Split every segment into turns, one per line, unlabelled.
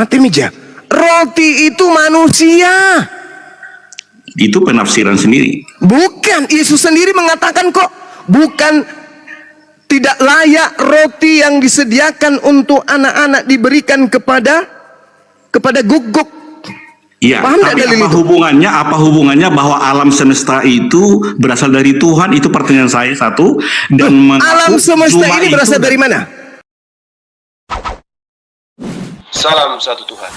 Mati meja. Roti itu manusia.
Itu penafsiran sendiri.
Bukan, Yesus sendiri mengatakan kok, bukan tidak layak roti yang disediakan untuk anak-anak diberikan kepada guguk.
Iya,
Paham
tapi
dalil itu?
apa hubungannya bahwa alam semesta itu berasal dari Tuhan? Itu pertanyaan saya satu. Dan
Alam semesta
cuma
ini berasal
itu-
dari mana?
Salam satu Tuhan.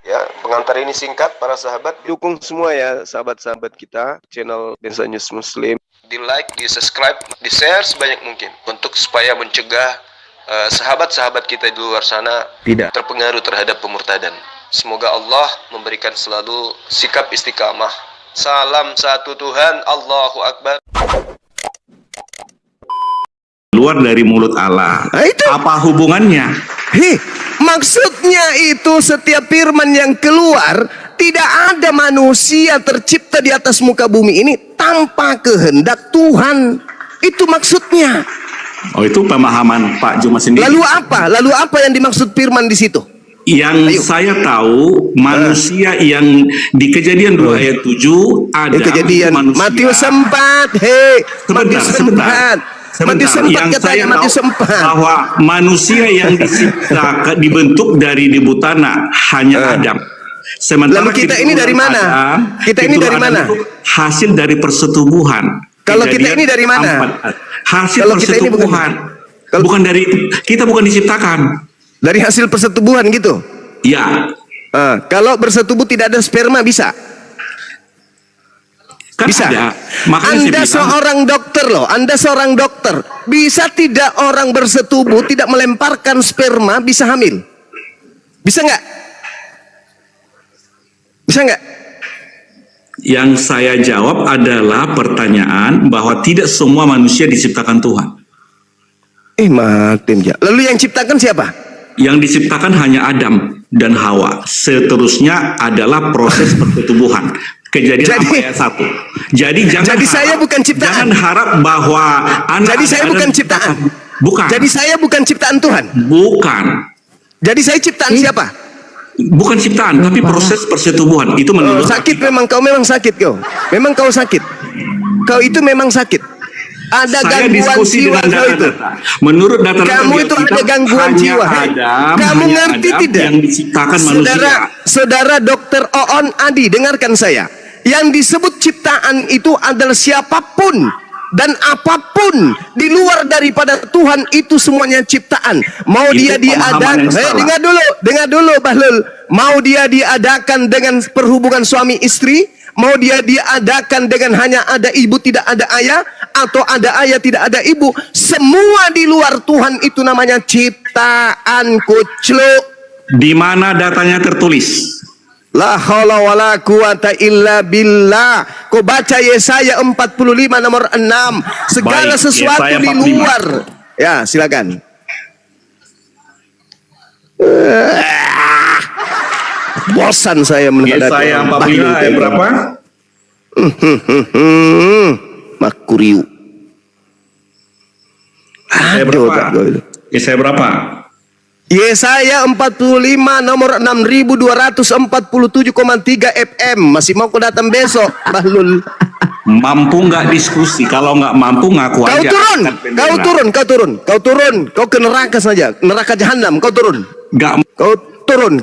Ya, pengantar ini singkat para sahabat. Dukung semua ya sahabat-sahabat kita channel Densa News Muslim. Di like, di subscribe, di share sebanyak mungkin untuk supaya mencegah sahabat-sahabat kita di luar sana tidak terpengaruh terhadap pemurtadan. Semoga Allah memberikan selalu sikap istiqamah. Salam satu Tuhan, Allahu Akbar.
Keluar dari mulut Allah.
Nah, itu.
Apa hubungannya?
Maksudnya itu setiap firman yang keluar, tidak ada manusia tercipta di atas muka bumi ini tanpa kehendak Tuhan. Itu maksudnya.
Oh, itu pemahaman Pak Juma sendiri.
Lalu apa yang dimaksud firman di situ?
Yang saya tahu manusia yang di Kejadian 2 ayat 7 ada
Kejadian
manusia.
Matius 4. Matius 4. Matius 4
yang saya
katanya,
tahu
Matius 4.
bahwa manusia yang dicipta dibentuk dari debu tanah hanya Adam. Sementara
Lalu kita ini dari mana? Kita ini dari mana?
Hasil dari persetubuhan.
Kalau kita ini dari mana?
Hasil
Kalau kita ini
persetubuhan. Bukan dari kita, bukan diciptakan.
Dari hasil persetubuhan gitu.
Ya.
Kalau bersetubuh tidak ada sperma bisa.
Kan
Bisa.
ada. Makanya
Anda
saya bilang,
seorang dokter loh. Anda seorang dokter. Bisa tidak orang bersetubuh tidak melemparkan sperma bisa hamil? Bisa nggak? Bisa nggak?
yang saya jawab adalah pertanyaan bahwa tidak semua manusia diciptakan Tuhan.
Mati ya. Lalu yang ciptakan siapa?
Yang diciptakan hanya Adam dan Hawa. Seterusnya adalah proses persetubuhan. Kejadian ayat 1. Jadi
saya bukan ciptaan.
Jangan harap bahwa
Jadi saya bukan ciptaan.
Bukan.
Jadi saya bukan ciptaan Tuhan.
Bukan.
Jadi saya ciptaan siapa?
Bukan ciptaan, tapi proses persetubuhan. Itu menurut
Sakit memang kau, memang sakit kau. Memang kau sakit. Kau itu memang sakit. Ada
saya
gangguan
diskusi
jiwa
dengan
kau itu.
data-data. Menurut data-data
Kamu itu ada gangguan jiwa. Kamu ngerti tidak?
Yang diciptakan manusia.
Saudara Dokter Oon Adi, dengarkan saya. Yang disebut ciptaan itu adalah siapapun dan apapun di luar daripada Tuhan, itu semuanya ciptaan. Mau
Itu
dia diadakan, dengar dulu Bahlul. Mau dia diadakan dengan perhubungan suami istri, mau dia diadakan dengan hanya ada ibu tidak ada ayah, atau ada ayah tidak ada ibu, semua di luar Tuhan itu namanya ciptaan. Kucluk.
Di mana datanya tertulis?
La haula wala quwata illa billah. Kau baca Yesaya 45 nomor 6. Segala
Baik,
sesuatu
Yesaya
di
45.
luar. Ya, silakan. Bosan saya menghadapi
Yesaya
orang
45
Bahlul
ayat
kayak
berapa?
Makuriu.
Yesaya
Aduh,
berapa?
tak itu.
Yesaya berapa?
Yesaya 45 nomor 6247,3 FM. Masih mau kau datang besok, Bahlul?
Mampu nggak diskusi? Kalau nggak mampu ngaku
Kau
aja.
turun,
angkat bendera.
kau turun, kau ke neraka saja, neraka jahanam, kau turun,
Nggak.
kau turun,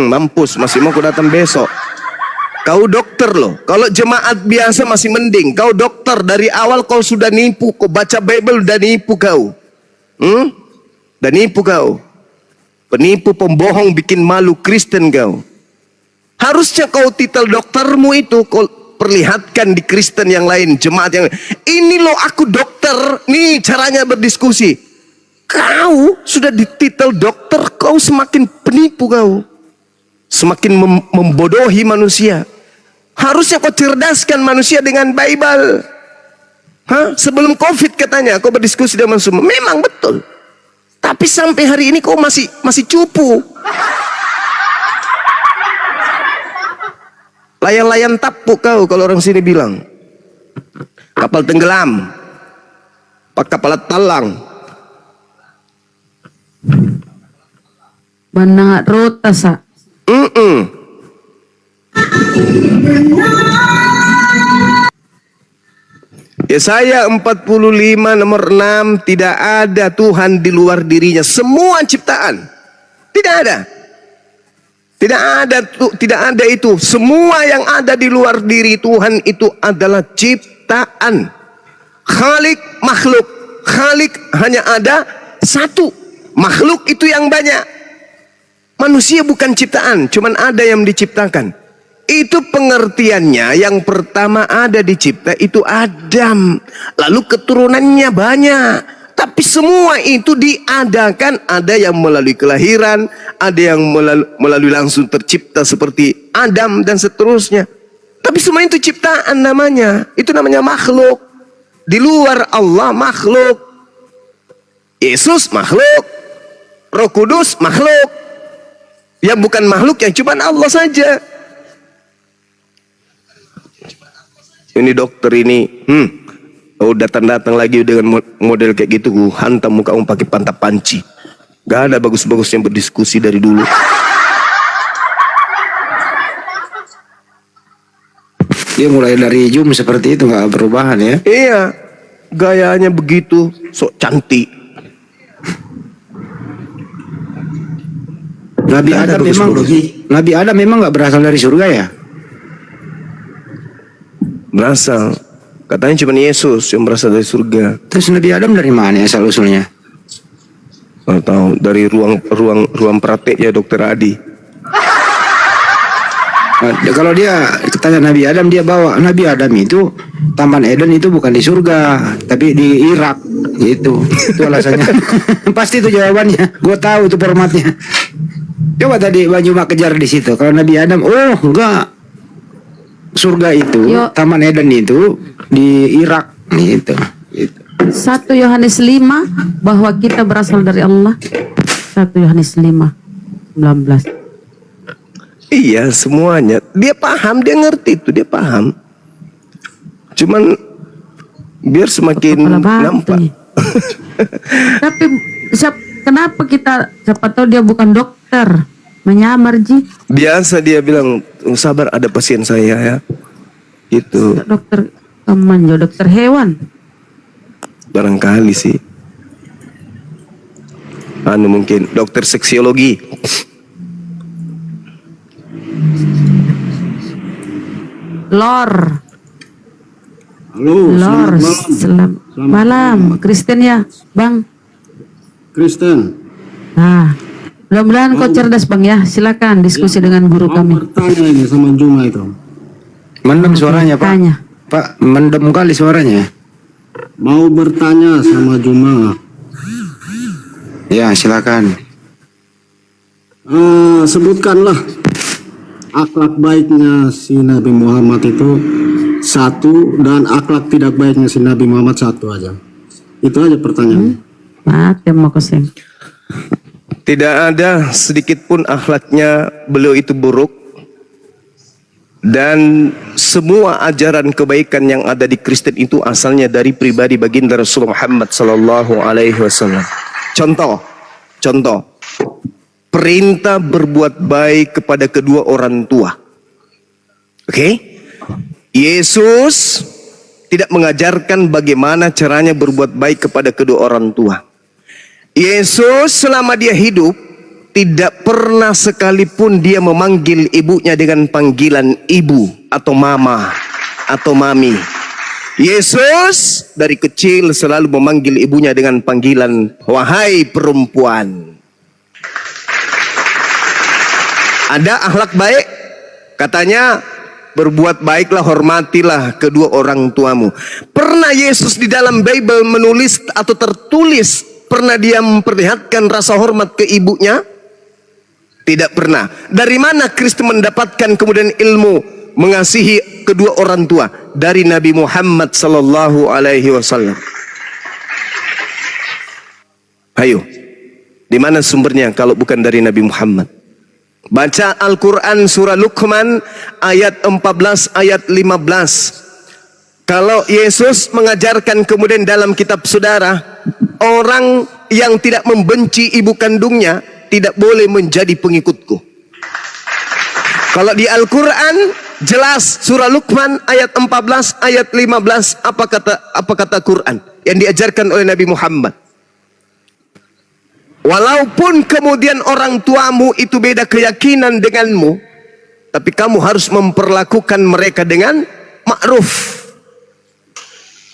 mampus, masih mau kau datang besok. Kau dokter loh, kalau jemaat biasa masih mending, kau dokter dari awal kau sudah nipu, kau baca Bible udah nipu kau, udah nipu kau, penipu, pembohong, bikin malu Kristen kau. Harusnya kau titel doktermu itu kau perlihatkan di Kristen yang lain, jemaat yang lain. Ini loh aku dokter, nih caranya berdiskusi. Kau sudah dititel dokter, kau semakin penipu kau. Semakin membodohi manusia. Harusnya kau cerdaskan manusia dengan Bible. Sebelum COVID katanya kau berdiskusi dengan semua. Memang betul. Tapi sampai hari ini kau masih cupu. Layang-layang tapuk kau kalau orang sini bilang. Kapal tenggelam. Kapal talang.
Banangat rota sa.
Yesaya 45 nomor 6, tidak ada Tuhan di luar dirinya. Semua ciptaan. Tidak ada. Tidak ada itu. Semua yang ada di luar diri Tuhan itu adalah ciptaan. Khalik, makhluk. Khalik hanya ada satu. Makhluk itu yang banyak. Manusia bukan ciptaan, cuman ada yang diciptakan. Itu pengertiannya. Yang pertama ada dicipta itu Adam. Lalu keturunannya banyak. Tapi semua itu diadakan. Ada yang melalui kelahiran, ada yang melalui langsung tercipta seperti Adam dan seterusnya. Tapi semua itu ciptaan namanya. Itu namanya makhluk. Di luar Allah makhluk. Yesus makhluk. Roh Kudus makhluk. Yang bukan makhluk yang cuma Allah saja. Ini dokter ini, datang lagi dengan model kayak gitu, hantam muka pakai pantap panci. Gak ada bagus-bagusnya berdiskusi dari dulu.
Dia mulai dari Zoom seperti itu, nggak perubahan ya?
Iya, gayanya begitu, sok cantik.
Nabi Adam memang nggak berasal dari surga ya?
Berasal, katanya cuma Yesus yang berasal dari surga.
Terus Nabi Adam dari mana asal usulnya?
Nggak tahu, dari ruang praktek ya Dokter Adi.
Nah, kalau dia tanya Nabi Adam, dia bawa Nabi Adam itu Taman Eden itu bukan di surga, tapi di Irak, gitu. Itu alasannya. Pasti itu jawabannya. Gue tahu itu formatnya. Coba tadi Bang Juma kejar di situ. Kalau Nabi Adam, oh enggak, surga itu, Taman Eden itu di Irak, gitu.
1 Yohanes 5 bahwa kita berasal dari Allah. 1 Yohanes 5:19.
Iya, semuanya. Dia paham, dia ngerti itu, dia paham. Cuman biar semakin nampak.
Tapi kenapa kita, siapa tahu dia bukan dokter, menyamar Ji.
Biasa dia bilang, sabar ada pasien saya ya. Gitu.
Dokter Kamanjo, dokter hewan.
Barangkali sih. Mungkin dokter seksiologi.
Lor.
Halo,
Lor.
selamat
Malam. Kristen ya, Bang?
Kristen.
Nah, mudah-mudahan kau cerdas Bang ya. Silakan diskusi dengan guru
Mau
kami.
bertanya ini sama Juma itu.
Mendem suaranya Pak.
Tanya.
Pak, mendem kali suaranya.
Mau bertanya sama Juma.
Ya, silakan.
Sebutkanlah akhlak baiknya si Nabi Muhammad itu satu, dan akhlak tidak baiknya si Nabi Muhammad satu aja. Itu aja pertanyaan.
Mati mau koseng.
Tidak ada sedikit pun akhlaknya beliau itu buruk. Dan semua ajaran kebaikan yang ada di Kristen itu asalnya dari pribadi baginda Rasulullah Muhammad sallallahu alaihi wasallam. Contoh. Perintah berbuat baik kepada kedua orang tua. Oke? Yesus tidak mengajarkan bagaimana caranya berbuat baik kepada kedua orang tua. Yesus selama dia hidup tidak pernah sekalipun dia memanggil ibunya dengan panggilan ibu atau mama atau mami. Yesus dari kecil selalu memanggil ibunya dengan panggilan wahai perempuan. Ada akhlak baik, katanya berbuat baiklah, hormatilah kedua orang tuamu. Pernah Yesus di dalam Bible menulis atau tertulis, pernah dia memperlihatkan rasa hormat ke ibunya? Tidak pernah. Dari mana Kristus mendapatkan kemudian ilmu mengasihi kedua orang tua? Dari Nabi Muhammad sallallahu alaihi wasallam. Ayo, di mana sumbernya kalau bukan dari Nabi Muhammad? Baca Al-Quran surah Luqman ayat 14 ayat 15. Kalau Yesus mengajarkan kemudian dalam kitab saudara, orang yang tidak membenci ibu kandungnya tidak boleh menjadi pengikutku. Kalau di Al-Quran jelas surah Luqman ayat 14 ayat 15 apa kata Quran yang diajarkan oleh Nabi Muhammad. Walaupun kemudian orang tuamu itu beda keyakinan denganmu, tapi kamu harus memperlakukan mereka dengan ma'ruf.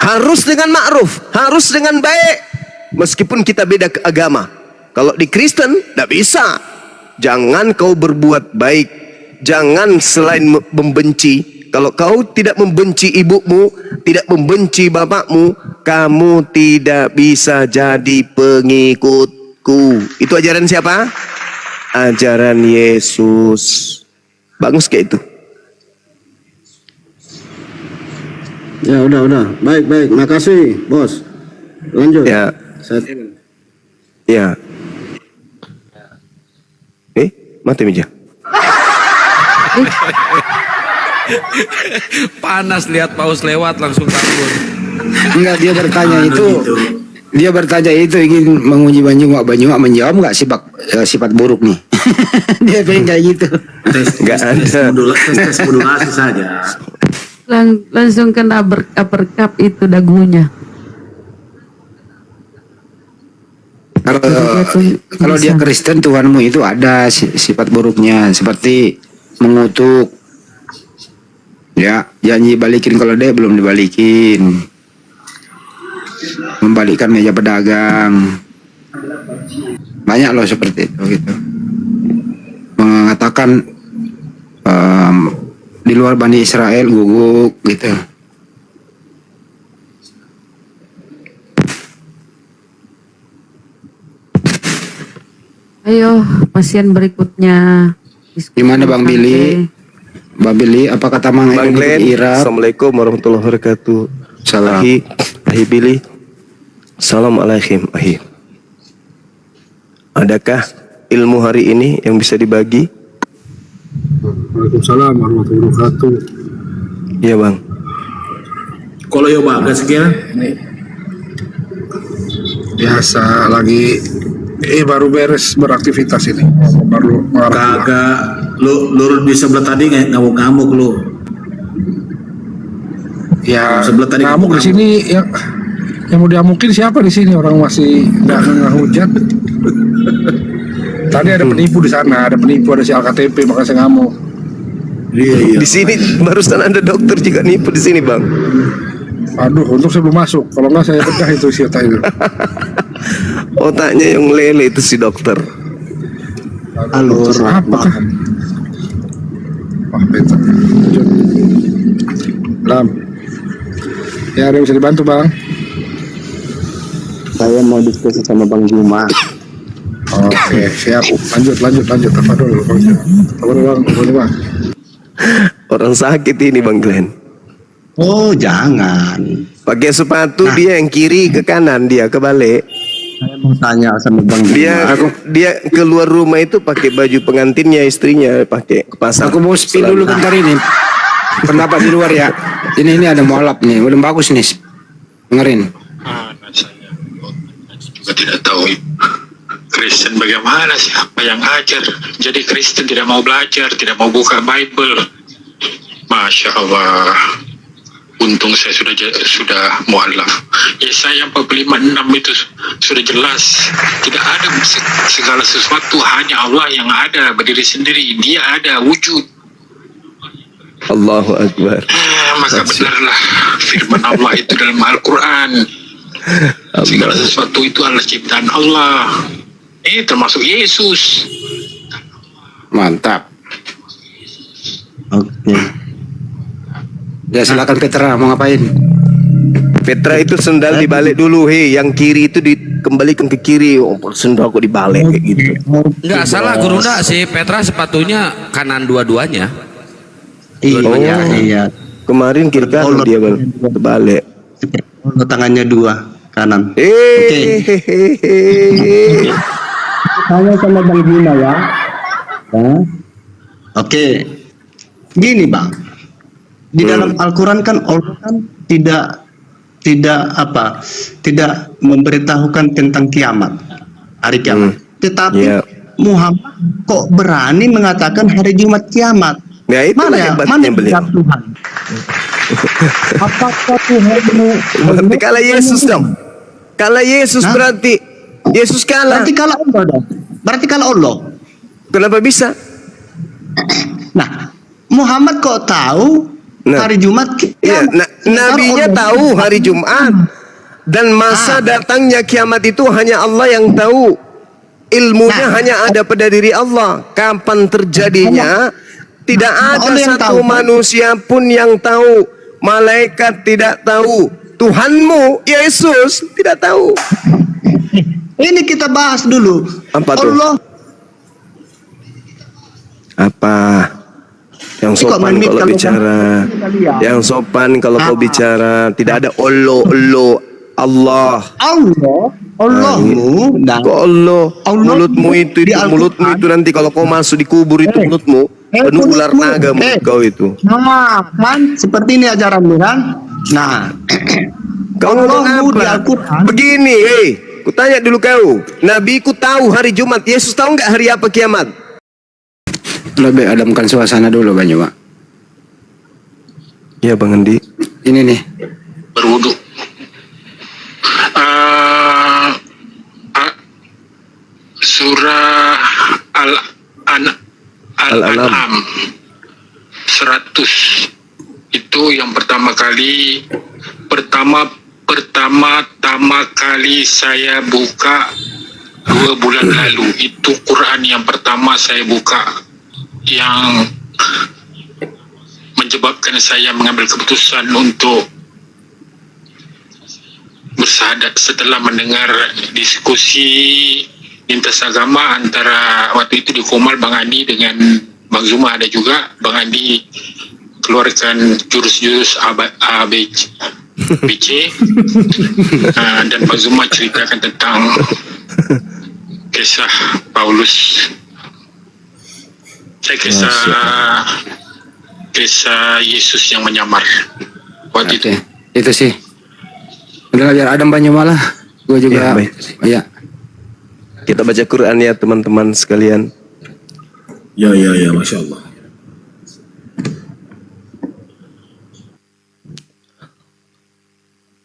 Harus dengan ma'ruf, harus dengan baik. Meskipun kita beda agama. Kalau di Kristen, tidak bisa. Jangan kau berbuat baik. Jangan selain membenci. Kalau kau tidak membenci ibumu, tidak membenci bapakmu, kamu tidak bisa jadi pengikut. Itu ajaran siapa? Ajaran Yesus. Bagus kayak itu.
Ya udah. Baik. Makasih, Bos. Lanjut.
Ya. Ya. Mati meja.
Panas lihat paus lewat langsung kabur.
Enggak, dia bertanya itu. Dia bertanya itu ingin menguji Banyu menjawab nggak sifat buruk nih. Dia pengen kayak gitu.
Nggak ada.
Tes modulasi saja.
Langsung kena uppercut itu dagunya.
Kalau dia Kristen, Tuhanmu itu ada sifat buruknya seperti mengutuk. Ya, janji balikin kalau dia belum dibalikin. Membalikkan meja pedagang. Banyak loh seperti itu gitu. Mengatakan di luar Bani Israel guguk gitu.
Ayo, pasien berikutnya.
Gimana Bang Billy? Bang Billy, apa kata Mang
Bang Glenn,
Irap?
Assalamualaikum warahmatullahi wabarakatuh.
Salam.
Ahi Billy. Assalamualaikum Ahi. Adakah ilmu hari ini yang bisa dibagi?
Waalaikumsalam warahmatullahi wabarakatuh.
Iya Bang.
Kalau ya bagas sekian,
Biasa lagi baru beres beraktivitas ini. Baru
kagak lu di sebelah tadi ngamuk-ngamuk lu.
ya
Sebelah tadi
ngamuk di sini yang mau diamukin siapa di sini, orang masih nggak hujan. Tadi ada penipu di sana, ada si LKTP, makanya saya ngamuk.
Iya.
Di sini barusan ada dokter juga nipu di sini Bang.
Aduh, untung saya belum masuk. Kalau nggak saya bedah itu si otak itu.
Otaknya yang lele itu si dokter.
Alur apa kan? Wah, betul. Lam. Ya, ada yang bisa dibantu Bang?
Saya mau diskusi sama Bang Juma.
Oke, siap. Lanjut. Apa dulu Bang Juma?
Orang sakit ini Bang Glenn.
Oh, jangan.
Pakai sepatu dia yang kiri ke kanan, dia kebalik.
Saya mau tanya sama Bang Juma.
Dia keluar rumah itu pakai baju pengantinnya, istrinya pakai ke pasar.
Aku mau spill dulu bentar ini. Pendapat di luar ya. Ini ada mualaf nih, udah bagus nih. Dengerin.
Saya juga tidak tahu Kristen bagaimana, siapa yang ajar. Jadi Kristen tidak mau belajar, tidak mau buka Bible. Masya Allah. Untung saya sudah mualaf. Yesaya 45:6 itu sudah jelas. Tidak ada segala sesuatu, hanya Allah yang ada berdiri sendiri. Dia ada wujud.
Allahu Akbar.
Maka benarlah firman Allah itu dalam Al-Quran. Segala sesuatu itu adalah ciptaan Allah. Termasuk Yesus.
Mantap.
Oke.
Ya silakan Petra, mau ngapain?
Petra itu sendal dibalik dulu, yang kiri itu dikembalikan ke kiri. Oh, sendal kok dibalik kayak gitu.
Enggak salah Guru, enggak sih, Petra sepatunya kanan dua-duanya.
Iya.
Kemarin kiri kanan dia Bang, terbalik.
Tangannya dua kanan.
Hehehe.
Saya sama Bang Juma ya. Oke, gini bang, di dalam Al-Quran kan Allah kan tidak memberitahukan tentang kiamat, hari kiamat. Tetapi Muhammad kok berani mengatakan hari Jumat kiamat?
Ya itu hebatnya beliau.
Tuhan? Apakah Tuhanmu?
Berarti kalah Yesus dong. Kalah Yesus berarti Yesus kalah.
Berarti kalah Allah dong. Berarti kalah Allah.
Kenapa bisa?
Nah, Muhammad kok tahu hari Jumat
Iya,
kiamat?
nabinya tahu hari Jumat dan masa datangnya kiamat itu hanya Allah yang tahu. Ilmunya hanya ada pada diri Allah. Kapan terjadinya tidak ada satu manusia pun yang tahu. Malaikat tidak tahu. Tuhanmu Yesus tidak tahu.
Ini kita bahas dulu.
Apa tuh?
Allah.
Apa? Yang sopan kalau bicara. Yang sopan kalau kau bicara. Tidak ada Allah.
Allahmu dan
mulutmu itu nanti kalau kau masuk di kubur itu mulutmu penuh ular naga mulut kau itu.
Nah, kan seperti ini ajaranmu kan? Nah,
kau ngomong apa? Begini, ku tanya dulu kau. Nabi ku tahu hari Jumat. Yesus tahu nggak hari apa kiamat?
Lebih adamkan suasana dulu banyak Pak.
Ya Bang Andi.
Ini nih.
Berwudu. Surah Al-An'am 100 itu yang pertama kali saya buka 2 bulan lalu. Itu Quran yang pertama saya buka yang menyebabkan saya mengambil keputusan untuk bersahadat setelah mendengar diskusi lintas agama antara waktu itu di Komal Bang Andi dengan Bang Zuma, ada juga Bang Andi keluarkan jurus-jurus ABC dan Bang Zuma ceritakan tentang kisah Paulus, kisah Yesus yang menyamar waktu itu.
Itu sih. Udah biar Adam banyak malah. Gue juga. Ya.
Kita baca Quran ya teman-teman sekalian.
Ya, Masya Allah.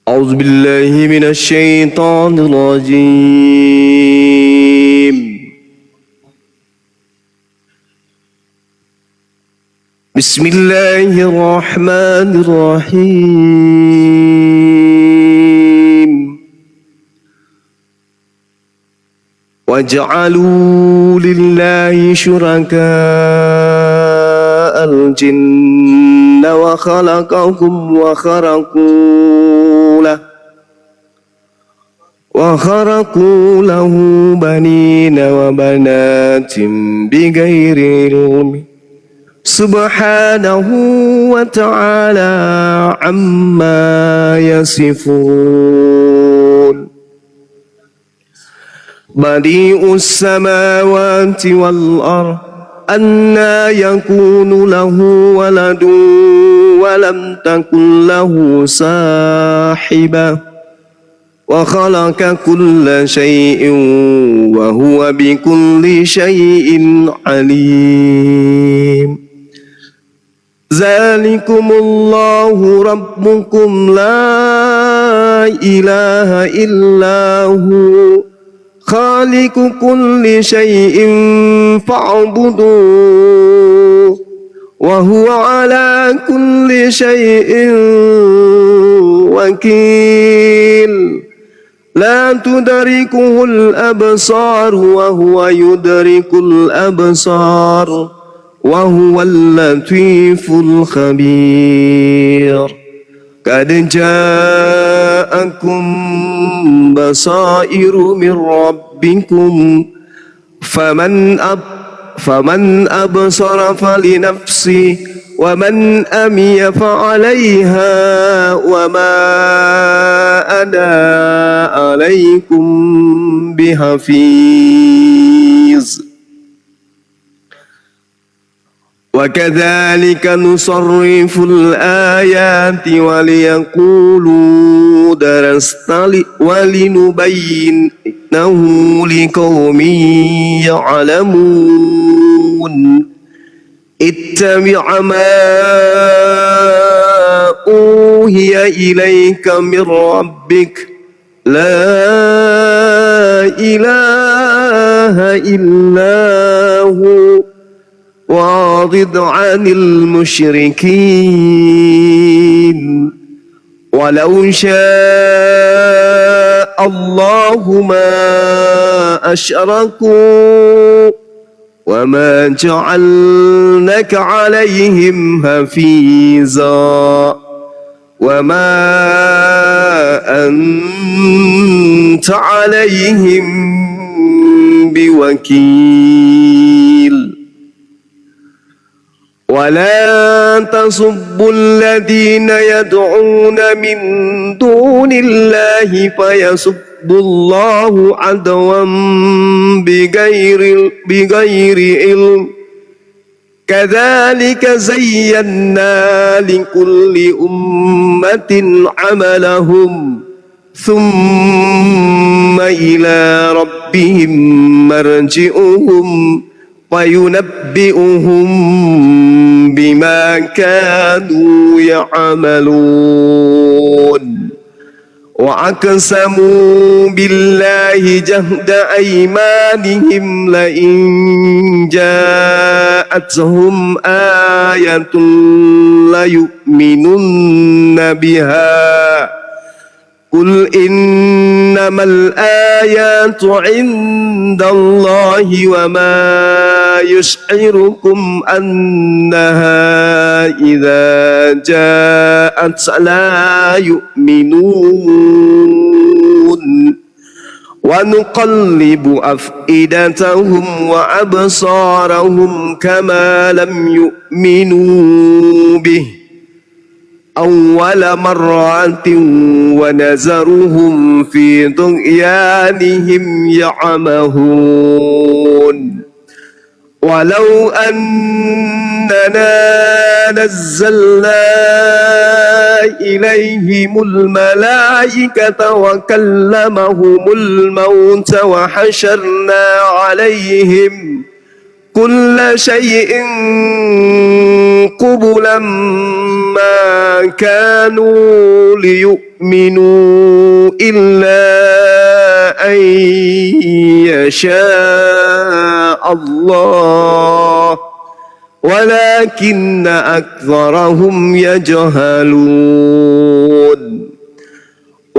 A'udzu billahi minasy syaithanir rajim. Bismillahirrahmanirrahim. وَجَعَلُوا لِلَّهِ شُرَكَاءَ الْجِنَّ وَخَلَقَهُمْ وَخَرَقُوا لَهُ بَنِينَ وَبَنَاتٍ بِغَيْرِ عِلْمٍ سُبْحَانَهُ وَتَعَالَى عَمَّا يَصِفُونَ بديع السماوات والأرض أنى يكون له ولد ولم تكن له صاحبة وخلق كل شيء وهو بكل شيء عليم ذلكم الله ربكم لا إله إلا هو خالق كل شيء فاعبدوه وهو على كل شيء وكيل لا تدركه الأبصار وهو يدرك الأبصار وهو اللطيف الخبير قد جاءكم بصائر من ربكم فمن أبصر فلنفسه ومن أمي فعليها وما أنا عليكم بحفيظ وكذلك نصرف الآيات وليقولوا درست ولنبينه لقوم يعلمون اتبع ما أوحي إليك من ربك لا إله إلا هو وأعرض عن المشركين ولو شاء الله ما أشركوا وما جعلناك عليهم حفيظا وما أنت عليهم بوكيل ولا تسبوا الذين يدعون من دون الله فيسبوا الله عدوا بغير علم كذلك زينا لكل أمة عملهم ثم إلى ربهم مرجعهم وينبئهم بما كانوا يعملون وأقسموا بالله جهد أيمانهم لئن جاءتهم آية ليؤمنن بها قل إنما الآيات عند الله وما يشعركم أنها إذا جاءت لا يؤمنون ونقلب أفئدتهم وأبصارهم كما لم يؤمنوا به أول مرة ونذرهم في طغيانهم يعمهون ولو أننا نزلنا إليهم الملائكة وكلمهم الموت وحشرنا عليهم كل شيء قبلا ما كانوا ليؤمنوا إلا أن يشاء الله ولكن أكثرهم يجهلون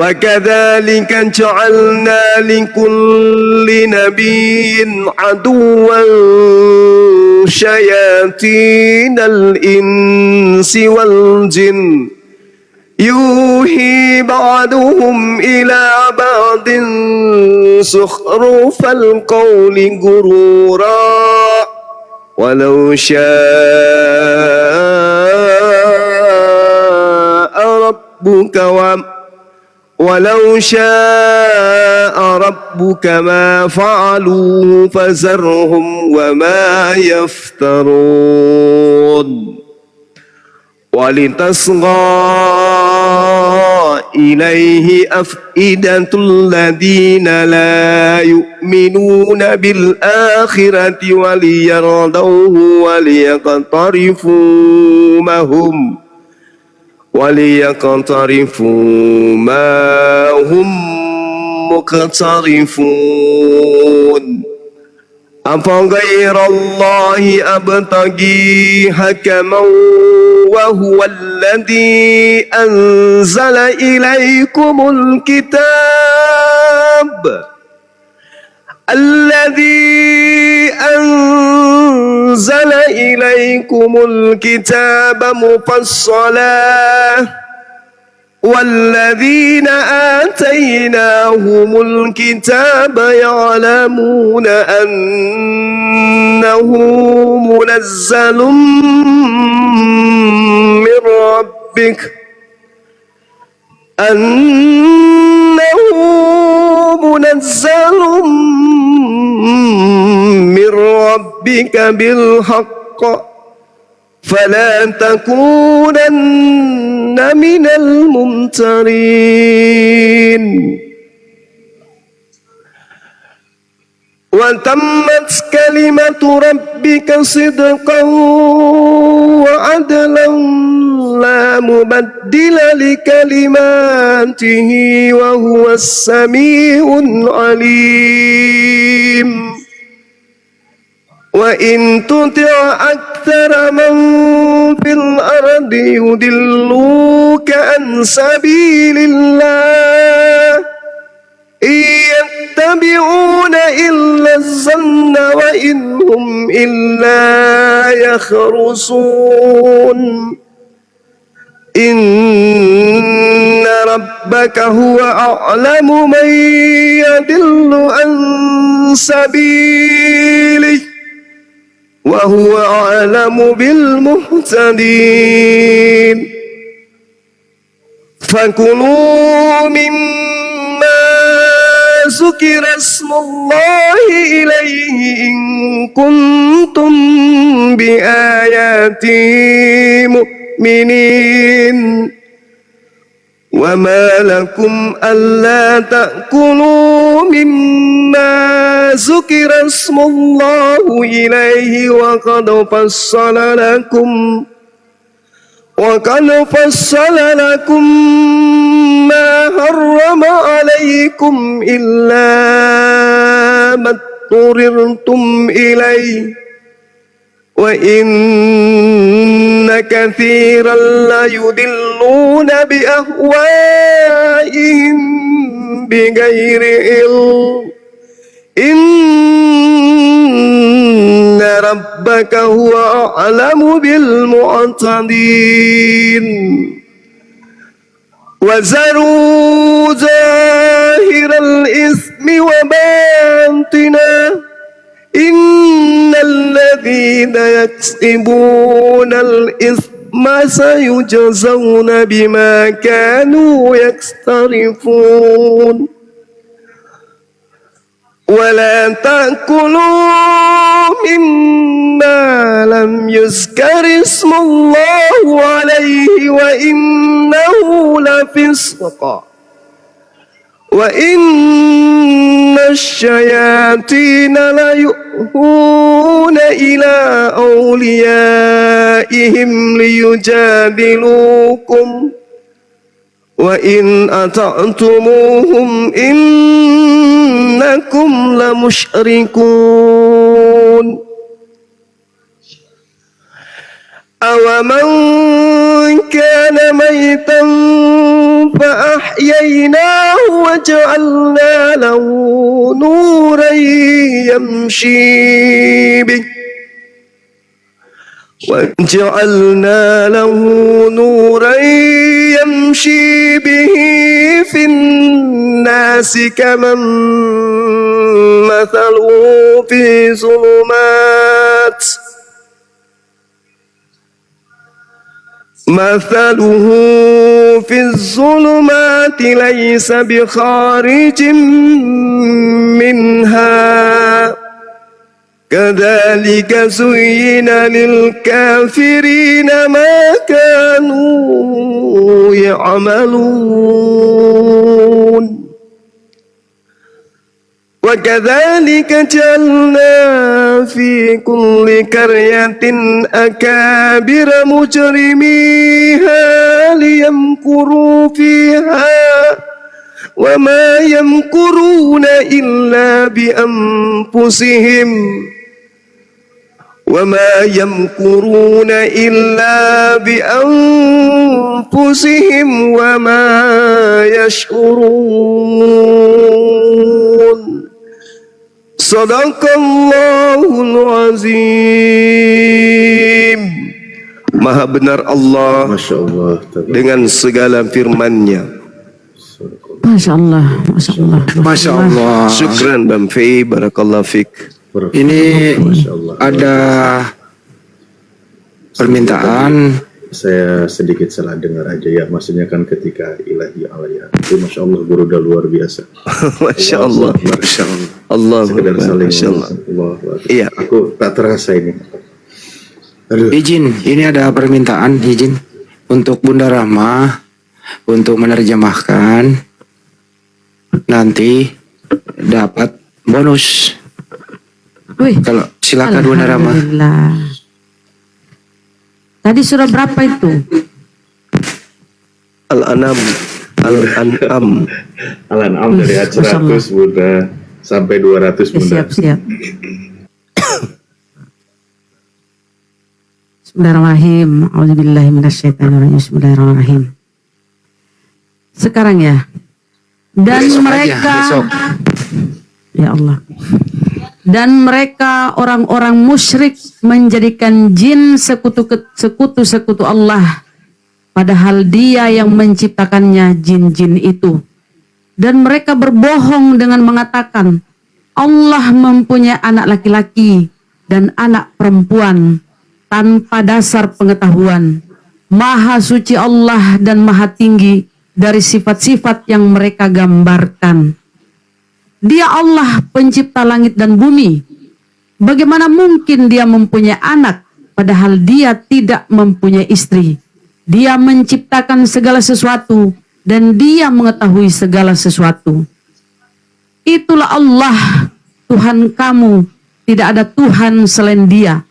وكذلك جعلنا لكل نبي عدوا شياطين الإنس والجن يوحي بعضهم إلى بعض زخرف القول غرورا ولو شاء ربك ما فعلوه فذرهم وما يفترون ولتصغى إليه أفئدة الذين لا يؤمنون بالآخرة وليرضوه وليقترفوا ما هم مقترفون أفغير الله أبتغي حكما وهو الذي أنزل إليكم الكتاب مفصلا والذين آتيناهم الكتاب يعلمون أنه منزل من ربك بالحق فلا تكونن من الممترين وتمت كلمة ربك صدقا وعدلا لا مبدل لكلماته وهو السميع العليم وإن تطع أكثر من في الأرض يضلوك عن سبيل الله إن يتبعون إلا الظن وإن هم إلا يخرصون إن ربك هو أعلم من يضل عن سبيله وهو أعلم بالمهتدين فكلوا مما ذكر اسم الله إليه إن كنتم بآياته مؤمنين وما لكم ألا تأكلوا مما ذكر اسم الله إليه وقد فصل لكم ما حرم عليكم إلا ما اضطررتم إليه وإن كثيرا ليضلون بأهوائهم بغير علم إن ربك هو أعلم بالمعتدين وذروا ظاهر الإثم وباطنه إن الذين يكسبون الإثم سيجزون بما كانوا يقترفون ولا تأكلوا مما لم يذكر اسم الله عليه وإنه لفسق وإن الشياطين ليؤهون إلى أوليائهم ليجادلوكم وإن أطعتموهم إنكم لمشركون أومن كان ميتا فأحييناه وجعلنا له نورا يمشي به في الناس كمن مثله في الظلمات ليس بخارج منها كذلك زين للكافرين ما كانوا يعملون وكذلك جعلنا في كل قرية أكابر مجرميها ليمكروا فيها وما يمكرون إلا بأنفسهم وما يشعرون Sadaqallahul Azim. Maha benar Allah,
Masya Allah,
dengan segala firman-Nya.
Masya Allah, Masya Allah.
Masya Allah.
Syukran Bang Fei, barakallahu fik.
Ini ada permintaan.
Saya sedikit salah dengar aja ya, maksudnya kan ketika ilahi alaya itu Masya Allah guru udah luar biasa.
Masya Allah, Masya Allah. Allah,
sekedar saling
Masya Allah.
Allah.
Iya.
Aku tak terasa ini. Aduh.
Izin, ini ada permintaan izin untuk Bunda Rahma untuk menerjemahkan, nanti dapat bonus.
Wih,
Kalau silakan Bunda Rahma.
alhamdulillah. Tadi surah berapa itu?
Al-An'am. Al-An'am.
Al-An'am dari ayat 100 Bunda sampai 200 Bunda.
Siap. Bismillahirrahmanirrahim. A'udzubillahi minasyaitonirrajim. Bismillahirrahmanirrahim. Sekarang ya. Dan
Besok aja,
mereka
besok.
Ya Allah. Dan mereka orang-orang musyrik menjadikan jin sekutu-sekutu Allah, padahal Dia yang menciptakannya jin-jin itu. Dan mereka berbohong dengan mengatakan Allah mempunyai anak laki-laki dan anak perempuan tanpa dasar pengetahuan. Maha suci Allah dan maha tinggi dari sifat-sifat yang mereka gambarkan. Dia Allah pencipta langit dan bumi. Bagaimana mungkin Dia mempunyai anak padahal Dia tidak mempunyai istri? Dia menciptakan segala sesuatu dan Dia mengetahui segala sesuatu. Itulah Allah, Tuhan kamu. Tidak ada Tuhan selain Dia,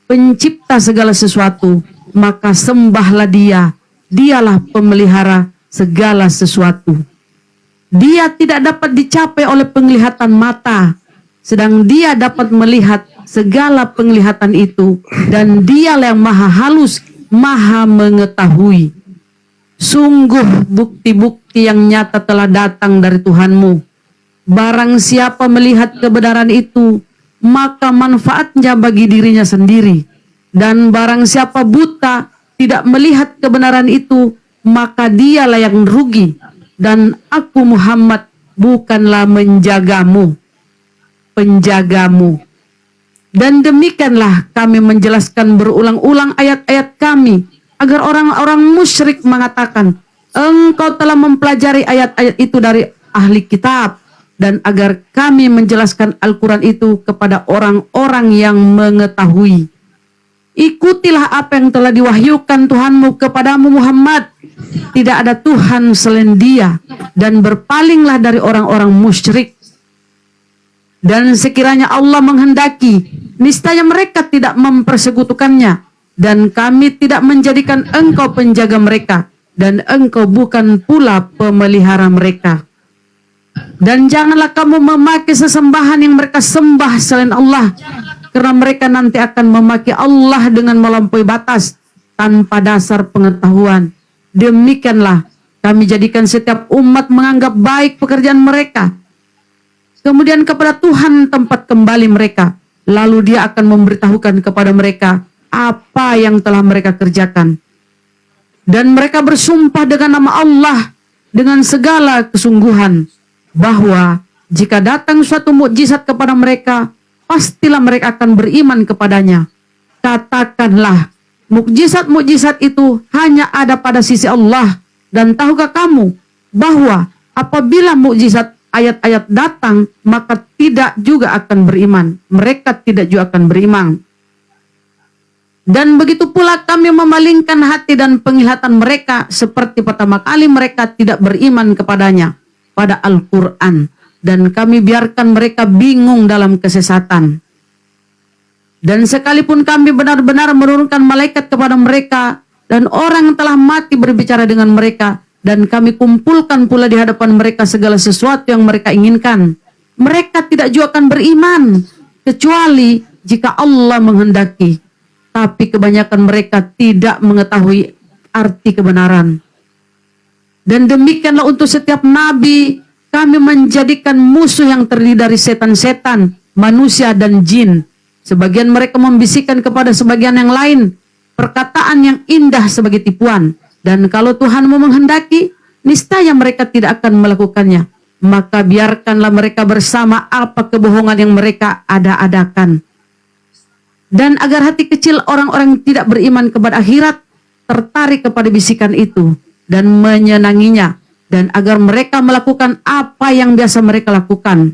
pencipta segala sesuatu. Maka sembahlah Dia. Dialah pemelihara segala sesuatu. Dia tidak dapat dicapai oleh penglihatan mata, sedang Dia dapat melihat segala penglihatan itu, dan Dialah yang maha halus, maha mengetahui. Sungguh bukti-bukti yang nyata telah datang dari Tuhanmu. Barang siapa melihat kebenaran itu, maka manfaatnya bagi dirinya sendiri. Dan barang siapa buta, tidak melihat kebenaran itu, maka dialah yang rugi. Dan aku Muhammad bukanlah menjagamu, penjagamu. Dan demikianlah kami menjelaskan berulang-ulang ayat-ayat kami, agar orang-orang musyrik mengatakan, engkau telah mempelajari ayat-ayat itu dari ahli kitab, dan agar kami menjelaskan Al-Quran itu kepada orang-orang yang mengetahui. Ikutilah apa yang telah diwahyukan Tuhanmu kepadamu Muhammad. Tidak ada Tuhan selain Dia, dan berpalinglah dari orang-orang musyrik. Dan sekiranya Allah menghendaki, niscaya mereka tidak mempersekutukannya, dan kami tidak menjadikan engkau penjaga mereka, dan engkau bukan pula pemelihara mereka. Dan janganlah kamu memakai sesembahan yang mereka sembah selain Allah, karena mereka nanti akan memaki Allah dengan melampaui batas tanpa dasar pengetahuan. Demikianlah kami jadikan setiap umat menganggap baik pekerjaan mereka, kemudian kepada Tuhan tempat kembali mereka, lalu Dia akan memberitahukan kepada mereka apa yang telah mereka kerjakan. Dan mereka bersumpah dengan nama Allah dengan segala kesungguhan, bahwa jika datang suatu mukjizat kepada mereka, pastilah mereka akan beriman kepadanya. Katakanlah, mukjizat-mukjizat itu hanya ada pada sisi Allah. Dan tahukah kamu bahwa apabila mukjizat ayat-ayat datang, maka tidak juga akan beriman. Mereka tidak juga akan beriman. Dan begitu pula kami memalingkan hati dan penglihatan mereka seperti pertama kali mereka tidak beriman kepadanya pada Al-Quran. Dan kami biarkan mereka bingung dalam kesesatan. Dan sekalipun kami benar-benar menurunkan malaikat kepada mereka, dan orang telah mati berbicara dengan mereka, dan kami kumpulkan pula di hadapan mereka segala sesuatu yang mereka inginkan, mereka tidak juga akan beriman, kecuali jika Allah menghendaki. Tapi kebanyakan mereka tidak mengetahui arti kebenaran. Dan demikianlah untuk setiap nabi, kami menjadikan musuh yang terdiri dari setan-setan, manusia dan jin. Sebagian mereka membisikkan kepada sebagian yang lain perkataan yang indah sebagai tipuan. Dan kalau Tuhanmu menghendaki, niscaya mereka tidak akan melakukannya. Maka biarkanlah mereka bersama apa kebohongan yang mereka ada-adakan. Dan agar hati kecil orang-orang yang tidak beriman kepada akhirat tertarik kepada bisikan itu dan menyenanginya. Dan agar mereka melakukan apa yang biasa mereka lakukan.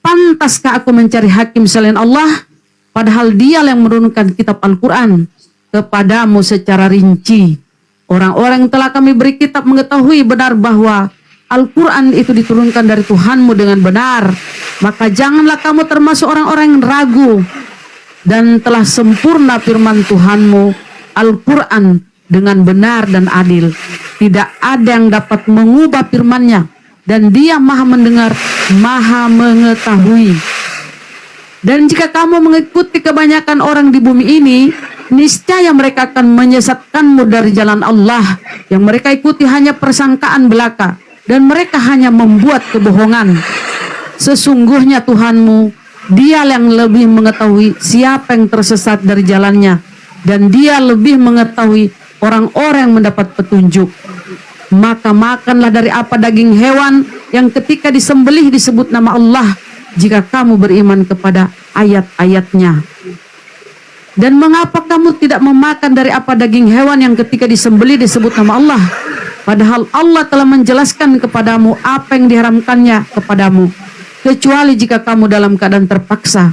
Pantaskah aku mencari hakim selain Allah? Padahal Dia yang menurunkan kitab Al-Quran kepadamu secara rinci. Orang-orang yang telah kami beri kitab mengetahui benar bahwa Al-Quran itu diturunkan dari Tuhanmu dengan benar. Maka janganlah kamu termasuk orang-orang yang ragu. Dan telah sempurna firman Tuhanmu, Al-Quran, dengan benar dan adil. Tidak ada yang dapat mengubah firman-Nya. Dan Dia maha mendengar, maha mengetahui. Dan jika kamu mengikuti kebanyakan orang di bumi ini, niscaya mereka akan menyesatkanmu dari jalan Allah. Yang mereka ikuti hanya persangkaan belaka. Dan mereka hanya membuat kebohongan. Sesungguhnya Tuhanmu, Dia yang lebih mengetahui siapa yang tersesat dari jalannya. Dan Dia lebih mengetahui orang-orang yang mendapat petunjuk. Maka makanlah dari apa daging hewan yang ketika disembelih disebut nama Allah, jika kamu beriman kepada ayat-ayatnya. Dan mengapa kamu tidak memakan dari apa daging hewan yang ketika disembelih disebut nama Allah? Padahal Allah telah menjelaskan kepadamu apa yang diharamkannya kepadamu, kecuali jika kamu dalam keadaan terpaksa.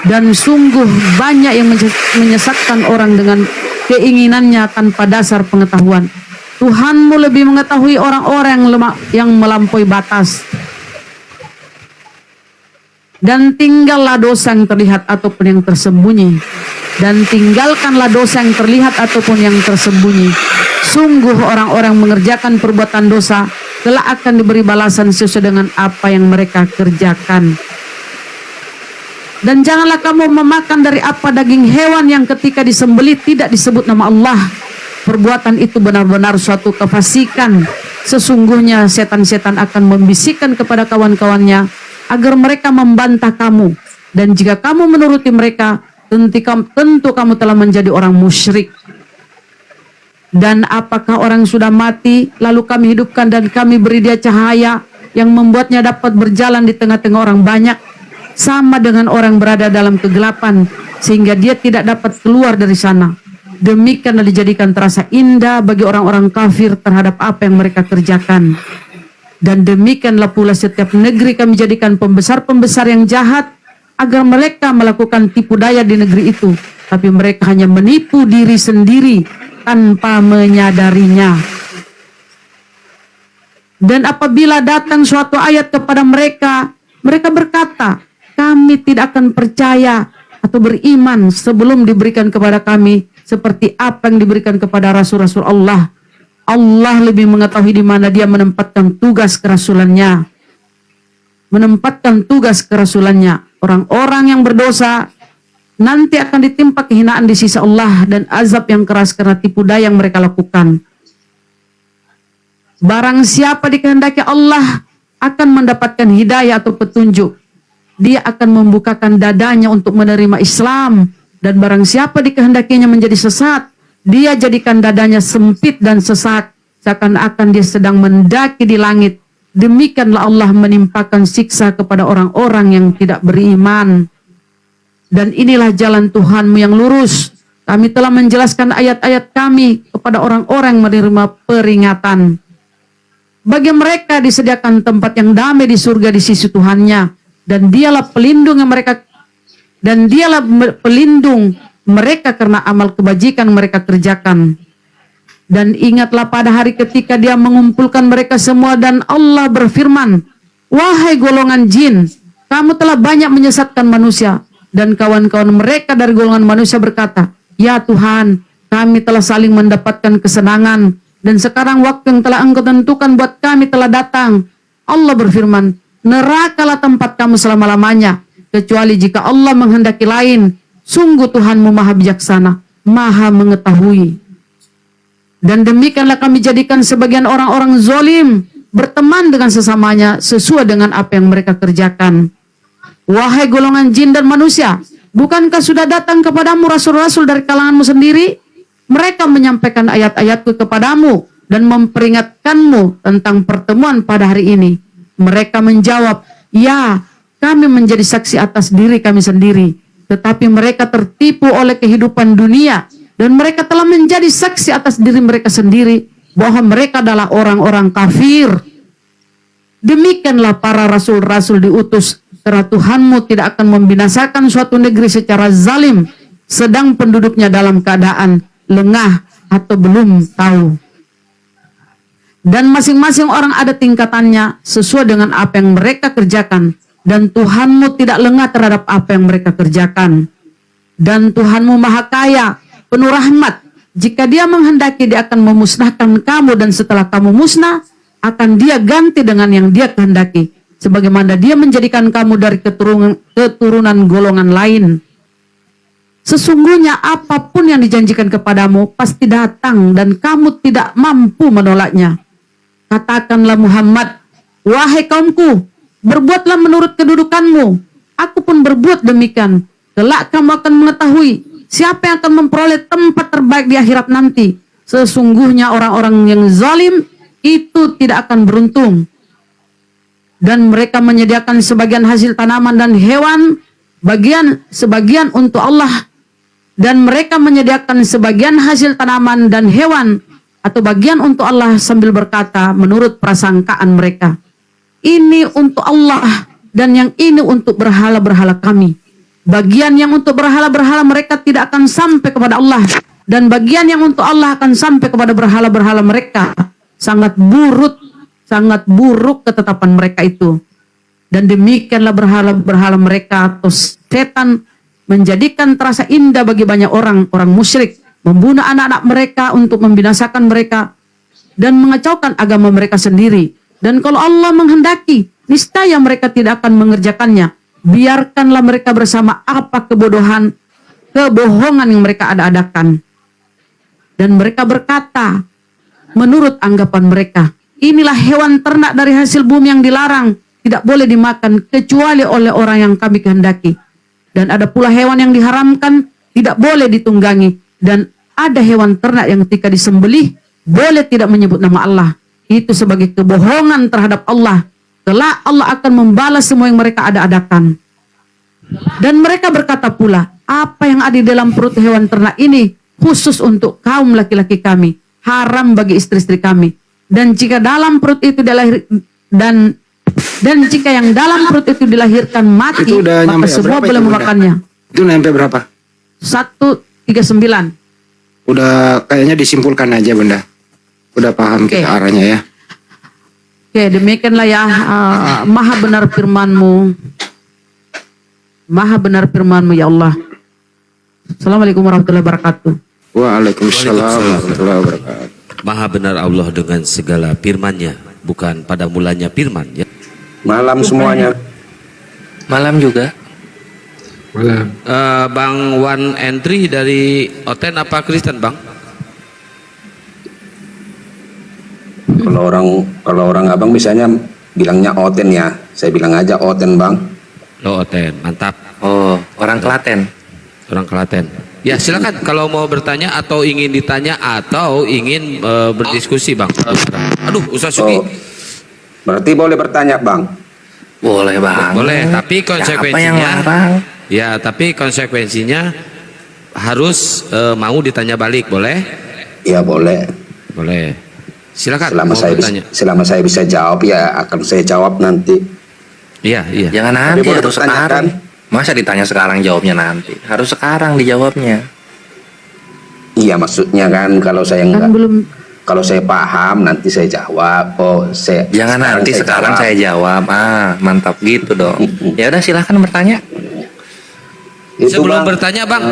Dan sungguh banyak yang menyesatkan orang dengan keinginannya tanpa dasar pengetahuan. Tuhanmu lebih mengetahui orang-orang yang melampaui batas. Dan tinggallah dosa yang terlihat ataupun yang tersembunyi. Dan tinggalkanlah dosa yang terlihat ataupun yang tersembunyi. Sungguh orang-orang mengerjakan perbuatan dosa kelak akan diberi balasan sesuai dengan apa yang mereka kerjakan. Dan janganlah kamu memakan dari apa daging hewan yang ketika disembelih tidak disebut nama Allah. Perbuatan itu benar-benar suatu kefasikan. Sesungguhnya setan-setan akan membisikkan kepada kawan-kawannya agar mereka membantah kamu. Dan jika kamu menuruti mereka, tentu kamu telah menjadi orang musyrik. Dan apakah orang sudah mati lalu kami hidupkan dan kami beri dia cahaya yang membuatnya dapat berjalan di tengah-tengah orang banyak, sama dengan orang berada dalam kegelapan sehingga dia tidak dapat keluar dari sana. Demikianlah dijadikan terasa indah bagi orang-orang kafir terhadap apa yang mereka kerjakan. Dan demikianlah pula setiap negeri kami jadikan pembesar-pembesar yang jahat agar mereka melakukan tipu daya di negeri itu, tapi mereka hanya menipu diri sendiri tanpa menyadarinya. Dan apabila datang suatu ayat kepada mereka, mereka berkata, kami tidak akan percaya atau beriman sebelum diberikan kepada kami seperti apa yang diberikan kepada rasul-rasul Allah. Allah lebih mengetahui di mana Dia menempatkan tugas kerasulannya. Menempatkan tugas kerasulannya. Orang-orang yang berdosa nanti akan ditimpa kehinaan di sisi Allah dan azab yang keras karena tipu daya yang mereka lakukan. Barang siapa dikehendaki Allah akan mendapatkan hidayah atau petunjuk, dia akan membukakan dadanya untuk menerima Islam. Dan barang siapa dikehendakinya menjadi sesat, dia jadikan dadanya sempit dan sesak, seakan-akan dia sedang mendaki di langit. Demikianlah Allah menimpakan siksa kepada orang-orang yang tidak beriman. Dan inilah jalan Tuhanmu yang lurus. Kami telah menjelaskan ayat-ayat kami kepada orang-orang yang menerima peringatan. Bagi mereka disediakan tempat yang damai di surga di sisi Tuhannya. Dan dialah pelindung mereka karena amal kebajikan mereka kerjakan. Dan ingatlah pada hari ketika Dia mengumpulkan mereka semua dan Allah berfirman, wahai golongan jin, kamu telah banyak menyesatkan manusia. Dan kawan-kawan mereka dari golongan manusia berkata, ya Tuhan, kami telah saling mendapatkan kesenangan. Dan sekarang waktu yang telah Engkau tentukan buat kami telah datang. Allah berfirman, nerakalah tempat kamu selama-lamanya, kecuali jika Allah menghendaki lain. Sungguh Tuhanmu maha bijaksana, maha mengetahui. Dan demikianlah kami jadikan sebagian orang-orang zolim berteman dengan sesamanya sesuai dengan apa yang mereka kerjakan. Wahai golongan jin dan manusia, bukankah sudah datang kepadamu rasul-rasul dari kalanganmu sendiri? Mereka menyampaikan ayat-ayatku kepadamu dan memperingatkanmu tentang pertemuan pada hari ini. Mereka menjawab, ya, kami menjadi saksi atas diri kami sendiri. Tetapi mereka tertipu oleh kehidupan dunia. Dan mereka telah menjadi saksi atas diri mereka sendiri bahwa mereka adalah orang-orang kafir. Demikianlah para rasul-rasul diutus Karena Tuhanmu tidak akan membinasakan suatu negeri secara zalim, sedang penduduknya dalam keadaan lengah atau belum tahu. Dan masing-masing orang ada tingkatannya sesuai dengan apa yang mereka kerjakan. Dan Tuhanmu tidak lengah terhadap apa yang mereka kerjakan. Dan Tuhanmu maha kaya, penuh rahmat. Jika dia menghendaki, dia akan memusnahkan kamu, dan setelah kamu musnah, akan dia ganti dengan yang dia kehendaki. Sebagaimana dia menjadikan kamu dari keturunan golongan lain. Sesungguhnya apapun yang dijanjikan kepadamu pasti datang, dan kamu tidak mampu menolaknya. Katakanlah Muhammad, wahai kaumku, berbuatlah menurut kedudukanmu. Aku pun berbuat demikian. Kelak kamu akan mengetahui siapa yang akan memperoleh tempat terbaik di akhirat nanti. Sesungguhnya orang-orang yang zalim itu tidak akan beruntung. Dan mereka menyediakan sebagian hasil tanaman dan hewan, sebagian untuk Allah. Dan mereka menyediakan sebagian hasil tanaman dan hewan atau bagian untuk Allah sambil berkata menurut prasangkaan mereka, ini untuk Allah dan yang ini untuk berhala-berhala kami. Bagian yang untuk berhala-berhala mereka tidak akan sampai kepada Allah, dan bagian yang untuk Allah akan sampai kepada berhala-berhala mereka. Sangat buruk ketetapan mereka itu. Dan demikianlah berhala-berhala mereka atau setan menjadikan terasa indah bagi banyak orang musyrik, membunuh anak-anak mereka untuk membinasakan mereka dan mengacaukan agama mereka sendiri. Dan kalau Allah menghendaki, niscaya mereka tidak akan mengerjakannya. Biarkanlah mereka bersama apa kebohongan yang mereka ada-adakan. Dan mereka berkata, menurut anggapan mereka, inilah hewan ternak dari hasil bumi yang dilarang, tidak boleh dimakan kecuali oleh orang yang kami kehendaki. Dan ada pula hewan yang diharamkan, tidak boleh ditunggangi. Dan ada hewan ternak yang ketika disembelih, boleh tidak menyebut nama Allah. Itu sebagai kebohongan terhadap Allah. Kelak Allah akan membalas semua yang mereka ada-adakan. Dan mereka berkata pula, apa yang ada di dalam perut hewan ternak ini khusus untuk kaum laki-laki kami, haram bagi istri-istri kami. Dan jika dalam perut itu dan jika yang dalam perut itu dilahirkan mati,
Itu udah
maka
nyampe
semua
berapa
boleh
itu, Bunda?
memakannya.
Itu nyampe berapa?
139.
Udah kayaknya disimpulkan aja Bunda. Udah paham
Oke.
kita arahnya ya.
Oke, demikianlah ya, maha benar firman-Mu. Maha benar firman-Mu ya Allah. Assalamualaikum warahmatullahi wabarakatuh.
Waalaikumsalam warahmatullahi wabarakatuh.
Maha benar Allah dengan segala firman-Nya, bukan pada mulanya firman ya.
Malam semuanya.
Malam juga.
Malam.
Bang Wan Entry dari Oten apa Kristen Bang?
Kalau orang abang biasanya bilangnya Oten ya. Saya bilang aja Oten Bang.
Oh Oten, mantap.
Oh, orang Klaten.
Orang Klaten. Ya silakan kalau mau bertanya atau ingin ditanya atau ingin berdiskusi Bang. Aduh Ustaz Suki.
Oh, berarti boleh bertanya Bang.
Boleh Bang.
Boleh, tapi konsekuensinya ya, tapi konsekuensinya harus mau ditanya balik, boleh?
Ya boleh.
Boleh. Silakan.
Selama saya bisa jawab ya akan saya jawab nanti.
Iya, iya.
Jangan nanti, harus sekarang. Masa ditanya sekarang jawabnya nanti? Harus sekarang dijawabnya.
Iya maksudnya kan kalau saya enggak,
belum.
kalau saya paham nanti saya jawab.
Jangan nanti, sekarang saya jawab. Mantap gitu dong. Ya udah silahkan bertanya.
Sebelum bertanya Bang,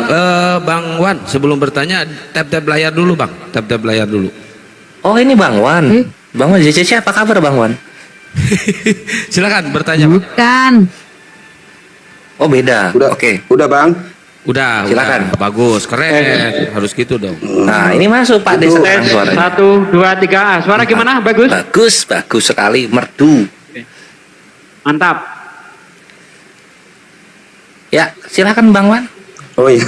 Bang Wan, sebelum bertanya tap layar dulu Bang, tap layar dulu.
Oh ini Bang Wan. Bang Wan, JCC apa kabar Bang Wan?
Silakan bertanya Bang.
Bukan.
Oh beda. Oke.
Udah Bang.
Udah.
Silakan.
Udah. Bagus, keren. Harus gitu dong.
Nah ini masuk Pak Desa suaranya.
1, 2, 3. Suara gimana? Bagus?
Bagus sekali, merdu.
Mantap.
Ya, silakan Bang Wan.
Oh iya.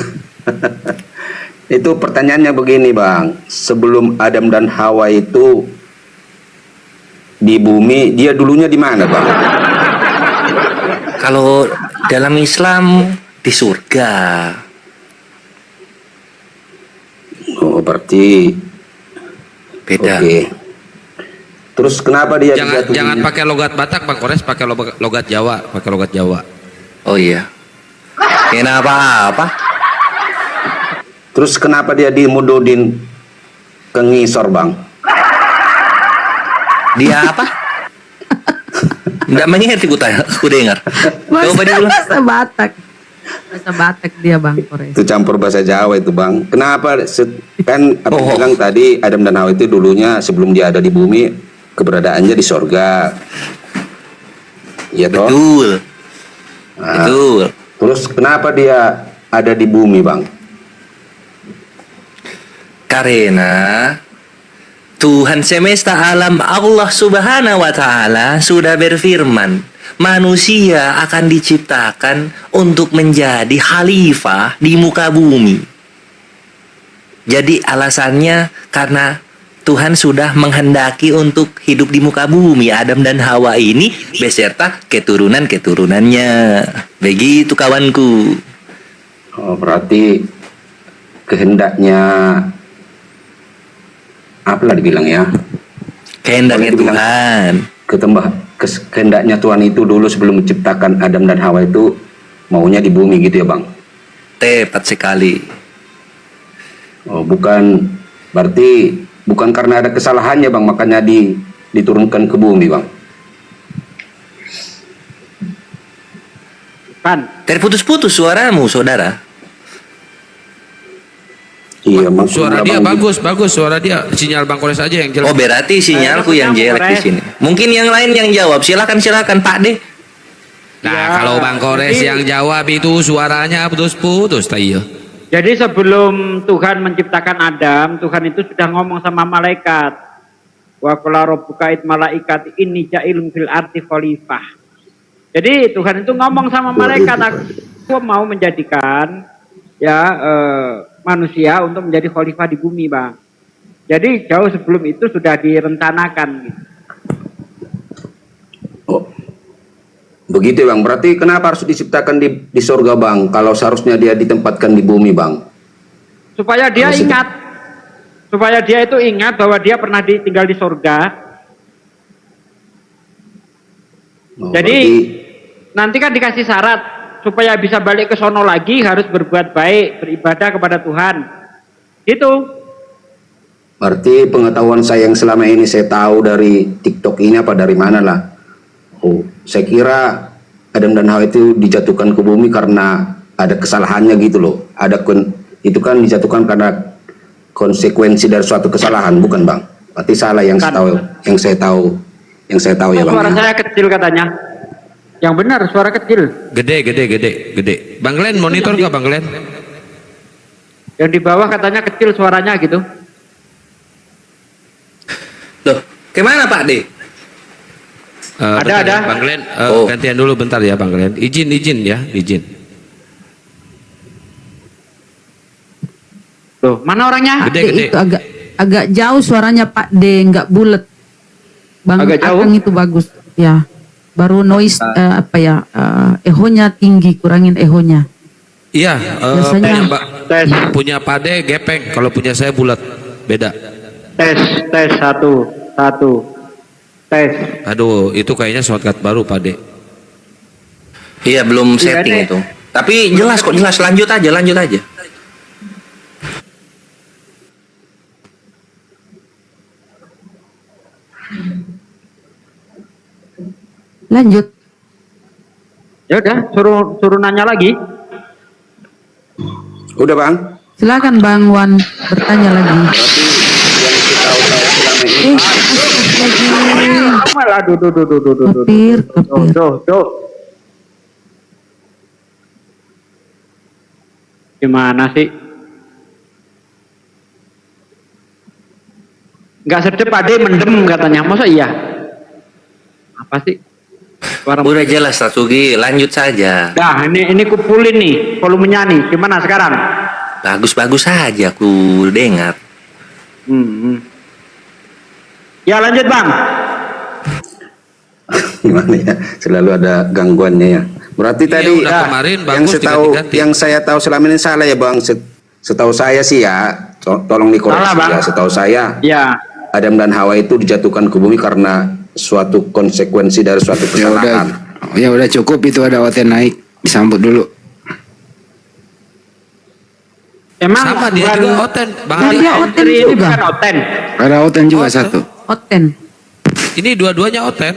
Itu pertanyaannya begini Bang. Sebelum Adam dan Hawa itu di bumi, dia dulunya di mana Bang?
Kalau dalam Islam di surga.
Oh berarti
beda.
Oke. Terus kenapa dia
Jangan pakai logat Batak Bang Kores, pakai logat Jawa,
Oh iya. Kenapa apa?
Terus kenapa dia dimudodin ke ngisor, Bang?
Dia apa? Enggak mengerti ku tanya, ku dengar. Coba diulang.
Bahasa Batak. Bahasa Batak dia Bang Kores.
Itu campur bahasa Jawa itu, Bang. Kenapa? Kan abang bilang tadi Adam dan Hawa itu dulunya sebelum dia ada di bumi, keberadaannya di sorga. Iya toh?
Betul.
Nah,
Betul.
terus kenapa dia ada di bumi, Bang?
Karena Tuhan semesta alam Allah Subhanahu wa taala sudah berfirman, manusia akan diciptakan untuk menjadi khalifah di muka bumi. Jadi alasannya karena Tuhan sudah menghendaki untuk hidup di muka bumi, Adam dan Hawa ini beserta keturunan-keturunannya. Begitu kawanku.
Oh, berarti kehendaknya apalah dibilang ya?
Kehendaknya Tuhan.
Kehendaknya Tuhan itu dulu sebelum menciptakan Adam dan Hawa itu maunya di bumi gitu ya, Bang?
Tepat sekali.
Oh, berarti bukan karena ada kesalahannya, Bang, makanya diturunkan ke bumi, Bang.
Kan?
Terputus-putus suaramu, saudara.
Iya, Bang.
Suara dia bagus, suara dia. Sinyal Bang Kores aja yang jelek.
Oh, berarti sinyalku yang jelek di sini. Mungkin yang lain yang jawab. Silakan Pak De.
Nah, kalau Bang Kores yang jawab itu suaranya putus-putus, iya.
Jadi sebelum Tuhan menciptakan Adam, Tuhan itu sudah ngomong sama malaikat. Wa qala rabbuka id malaikat inni ja'ilun fil ardi khalifah. Jadi Tuhan itu ngomong sama malaikat, aku mau menjadikan manusia untuk menjadi khalifah di bumi, Bang. Jadi jauh sebelum itu sudah direncanakan gitu.
Oh, begitu, Bang. Berarti kenapa harus diciptakan di surga, Bang? Kalau seharusnya dia ditempatkan di bumi, Bang?
Supaya dia itu ingat bahwa dia pernah tinggal di surga.
Oh,
jadi nanti kan dikasih syarat supaya bisa balik ke sono lagi harus berbuat baik, beribadah kepada Tuhan. Itu.
Berarti pengetahuan saya yang selama ini saya tahu dari TikTok ini apa dari mana lah? Oh, saya kira Adam dan Hawa itu dijatuhkan ke bumi karena ada kesalahannya gitu loh. Itu kan dijatuhkan karena konsekuensi dari suatu kesalahan, bukan, Bang? Berarti salah yang saya tahu ya, Bang.
Suara saya kecil katanya. Yang benar suara kecil.
Gede. Bang Glenn monitor nggak, Bang Glenn?
Yang di bawah katanya kecil suaranya gitu.
Loh, kemana Pak De?
Ada.
Bang Glenn, gantian dulu bentar ya, Bang Glenn. Izin.
Loh, mana orangnya?
Gede.
Itu agak jauh suaranya Pak D, nggak bulat. Bang
Agak jauh?
Akang itu bagus. Ya. Baru noise ehonya tinggi, kurangin ehonya.
Iya,
Biasanya
punya Pade gepeng, kalau punya saya bulat, beda.
Tes satu. Tes.
Aduh, itu kayaknya shortcut baru Pade.
Iya, belum setting itu. Tapi jelas kok, jelas. Lanjut aja.
lanjut.
Ya udah, suruh nanya lagi.
Udah, Bang.
Silakan Bang Wan bertanya lagi.
Malah
Kepir.
Gimana sih? Nggak sedep Ade, mendem katanya. Masa iya? Apa sih?
Udah jelas Tatsugi, lanjut saja.
Nah, ini kupulin nih volumenya nih. Gimana sekarang?
Bagus-bagus saja aku dengar.
Ya lanjut, Bang.
Gimana ya? Selalu ada gangguannya ya. Berarti
Iya,
tadi
udah kemarin bagus,
yang saya tahu selama ini salah ya, Bang. Setahu saya sih ya, tolong dikoreksi
Salah, Bang.
ya. Setahu saya,
Ya.
Adam dan Hawa itu dijatuhkan ke bumi karena suatu konsekuensi dari suatu kesalahan.
Ya udah cukup itu ada OT naik. Disambut dulu.
Emang
Sama dia
bukan-
juga Oten, Bang
Nah,
Ali.
dia Oten
Ini
juga.
bukan Oten.
Ada Oten juga
Oten.
satu.
Oten.
Ini dua-duanya Oten.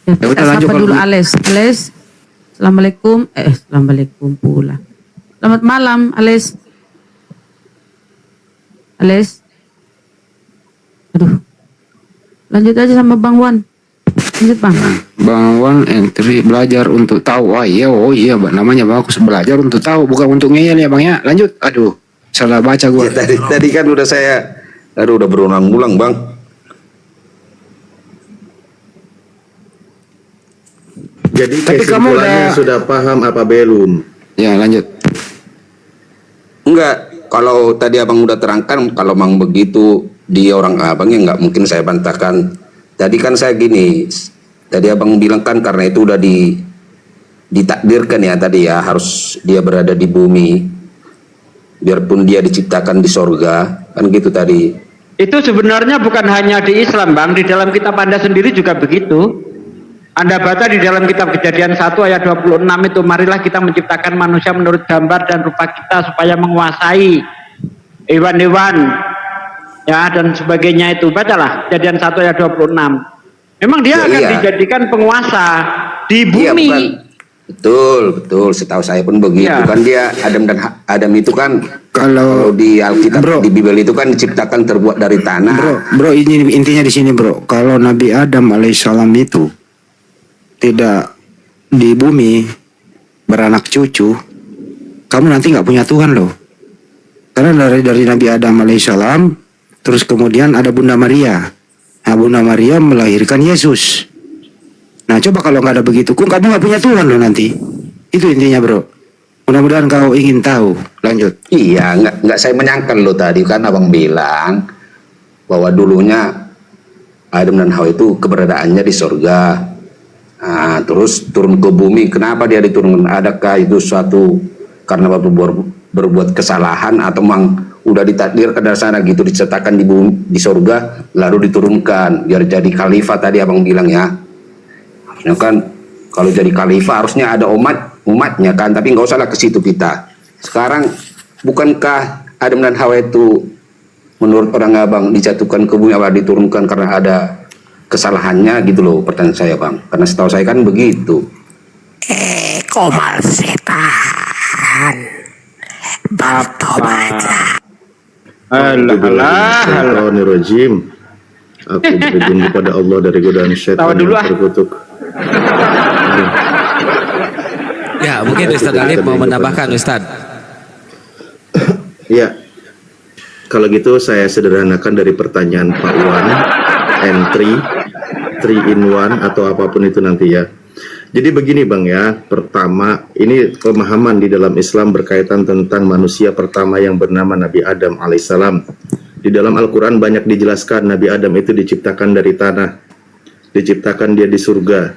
Ya,
Ya udah,
kita
lanjut,
sapa
Bang.
dulu Ales. Ales. Assalamualaikum. Assalamualaikum pula. Selamat malam, Ales. Ales. Aduh. Lanjut aja sama Bang Wan. Lanjut, Bang.
Bang Wan entry belajar untuk tahu. Oh iya, Bang. Namanya bagus, belajar untuk tahu, bukan untuk ngeyel ya, Bang ya. Lanjut. Aduh, salah baca gua.
Ya, tadi kan udah saya, udah berulang-ulang, Bang.
Jadi
Tapi kamu
kesimpulannya
udah-
sudah paham apa belum?
Ya, lanjut.
Enggak, kalau tadi abang udah terangkan, kalau memang begitu dia orang abang ya nggak mungkin saya bantahkan. Tadi kan saya gini, tadi abang bilang kan karena itu udah ditakdirkan ya tadi ya, harus dia berada di bumi, biarpun dia diciptakan di sorga, kan gitu tadi.
Itu sebenarnya bukan hanya di Islam, Bang. Di dalam kitab Anda sendiri juga begitu. Anda baca di dalam kitab Kejadian 1 ayat 26 itu, marilah kita menciptakan manusia menurut gambar dan rupa kita supaya menguasai hewan-hewan ya dan sebagainya itu. Bacalah Kejadian 1 ayat 26. Memang dia
Ya,
akan
iya.
dijadikan penguasa di
Iya,
bumi.
bukan. Betul, setahu saya pun begitu.
Iya.
Kan dia Adam itu kan
Kalau
di Alkitab,
Bro.
di Bible itu kan diciptakan terbuat dari tanah.
Bro, ini intinya di sini, Bro. Kalau Nabi Adam alaihissalam itu tidak di bumi beranak cucu, kamu nanti nggak punya Tuhan loh. Karena dari Nabi Adam alaihissalam, terus kemudian ada Bunda Maria. Nah, Bunda Maria melahirkan Yesus. Nah, coba kalau nggak ada begitu, kamu nggak punya Tuhan loh nanti. Itu intinya, Bro. Mudah-mudahan kau ingin tahu. Lanjut.
Iya, nggak saya menyangkal lo tadi kan abang bilang bahwa dulunya Adam dan Hawa itu keberadaannya di sorga. Nah, terus turun ke bumi. Kenapa dia diturunkan? Adakah itu suatu karena berbuat kesalahan atau memang udah ditakdirkan dari sana gitu, dicetakkan di bumi, di sorga, lalu diturunkan biar jadi khalifah tadi abang bilang ya. Harusnya kan kalau jadi khalifah harusnya ada umatnya kan, tapi nggak usah lah ke situ kita. Sekarang bukankah Adam dan Hawa itu menurut orang abang dijatuhkan ke bumi apa diturunkan karena ada kesalahannya gitu loh, pertanyaan saya bang, karena setahu saya kan begitu.
Komal setan bertobatlah.
Syaitanirrajim. Aku berlindung kepada Allah dari godaan syaitan yang terkutuk.
Ya, mungkin Ustaz Alif mau menambahkan, Ustaz.
Ya, kalau gitu saya sederhanakan dari pertanyaan Pak Wan, entry 3 in 1 atau apapun itu nanti ya. Jadi begini Bang ya, pertama ini pemahaman di dalam Islam berkaitan tentang manusia pertama yang bernama Nabi Adam alaihissalam. Di dalam Al-Quran banyak dijelaskan Nabi Adam itu diciptakan dari tanah, diciptakan dia di surga,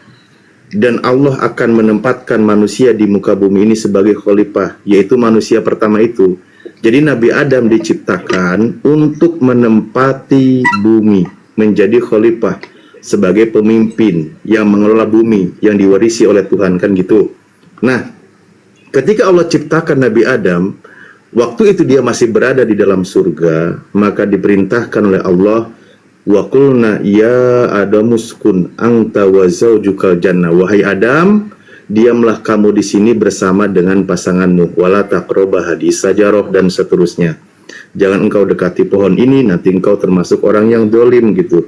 dan Allah akan menempatkan manusia di muka bumi ini sebagai khalifah, yaitu manusia pertama itu. Jadi Nabi Adam diciptakan untuk menempati bumi, menjadi khalifah, sebagai pemimpin yang mengelola bumi yang diwarisi oleh Tuhan, kan gitu. Nah, ketika Allah ciptakan Nabi Adam, waktu itu dia masih berada di dalam surga, maka diperintahkan oleh Allah, wa qulna ya adamuskun anta wa zaujukal jannah, wahai Adam, diamlah kamu di sini bersama dengan pasanganmu, wala taqrabah hadis sajaroh, dan seterusnya. Jangan engkau dekati pohon ini, nanti engkau termasuk orang yang dolim gitu.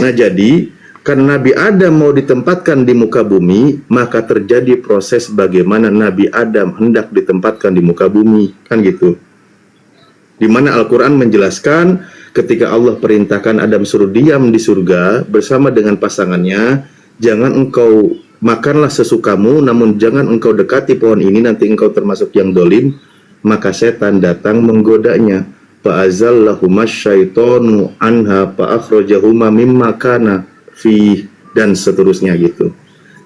Nah jadi karena Nabi Adam mau ditempatkan di muka bumi, maka terjadi proses bagaimana Nabi Adam hendak ditempatkan di muka bumi, kan gitu. Dimana Al-Quran menjelaskan ketika Allah perintahkan Adam suruh diam di surga bersama dengan pasangannya, jangan engkau makanlah sesukamu, namun jangan engkau dekati pohon ini, nanti engkau termasuk yang dolim. Maka setan datang menggodanya, fa'azallahuma syaitonu anha fa'akhrajahuma mimma kana fi, dan seterusnya gitu.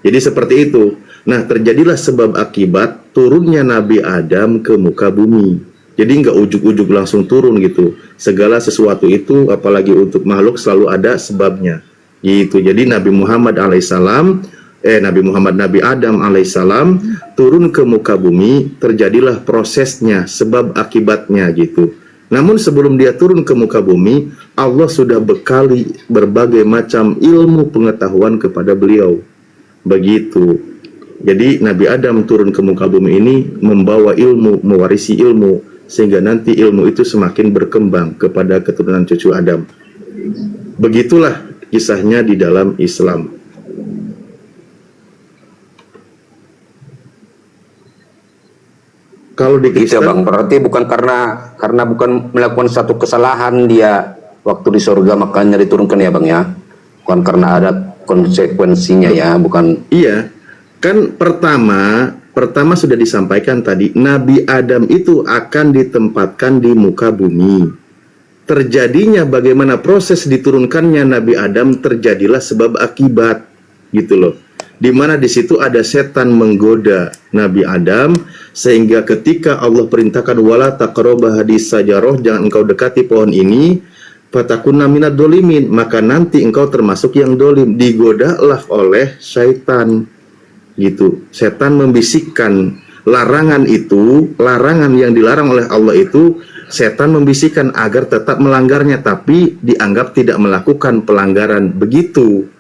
Jadi seperti itu. Nah terjadilah sebab akibat turunnya Nabi Adam ke muka bumi. Jadi nggak ujuk-ujuk langsung turun gitu. Segala sesuatu itu apalagi untuk makhluk selalu ada sebabnya gitu. Jadi Nabi Muhammad alaihissalam Nabi Muhammad, Nabi Adam alaihissalam turun ke muka bumi, terjadilah prosesnya, sebab akibatnya gitu. Namun sebelum dia turun ke muka bumi, Allah sudah bekali berbagai macam ilmu pengetahuan kepada beliau. Begitu. Jadi Nabi Adam turun ke muka bumi ini membawa ilmu, mewarisi ilmu, sehingga nanti ilmu itu semakin berkembang kepada keturunan cucu Adam. Begitulah kisahnya di dalam Islam. Kalau di Kristen,
Bang, berarti bukan karena bukan melakukan satu kesalahan dia waktu di surga makanya diturunkan ya Bang ya, bukan karena ada konsekuensinya ya, bukan.
Iya, kan pertama sudah disampaikan tadi, Nabi Adam itu akan ditempatkan di muka bumi. Terjadinya bagaimana proses diturunkannya Nabi Adam terjadilah sebab akibat gitu loh. Di mana di situ ada setan menggoda Nabi Adam, sehingga ketika Allah perintahkan wala taqrabah hadis sajaroh, jangan engkau dekati pohon ini, fatakunna minad dolimin, maka nanti engkau termasuk yang dolim. Digodalah oleh syaitan gitu. Setan membisikkan larangan itu, larangan yang dilarang oleh Allah itu, setan membisikkan agar tetap melanggarnya, tapi dianggap tidak melakukan pelanggaran. Begitu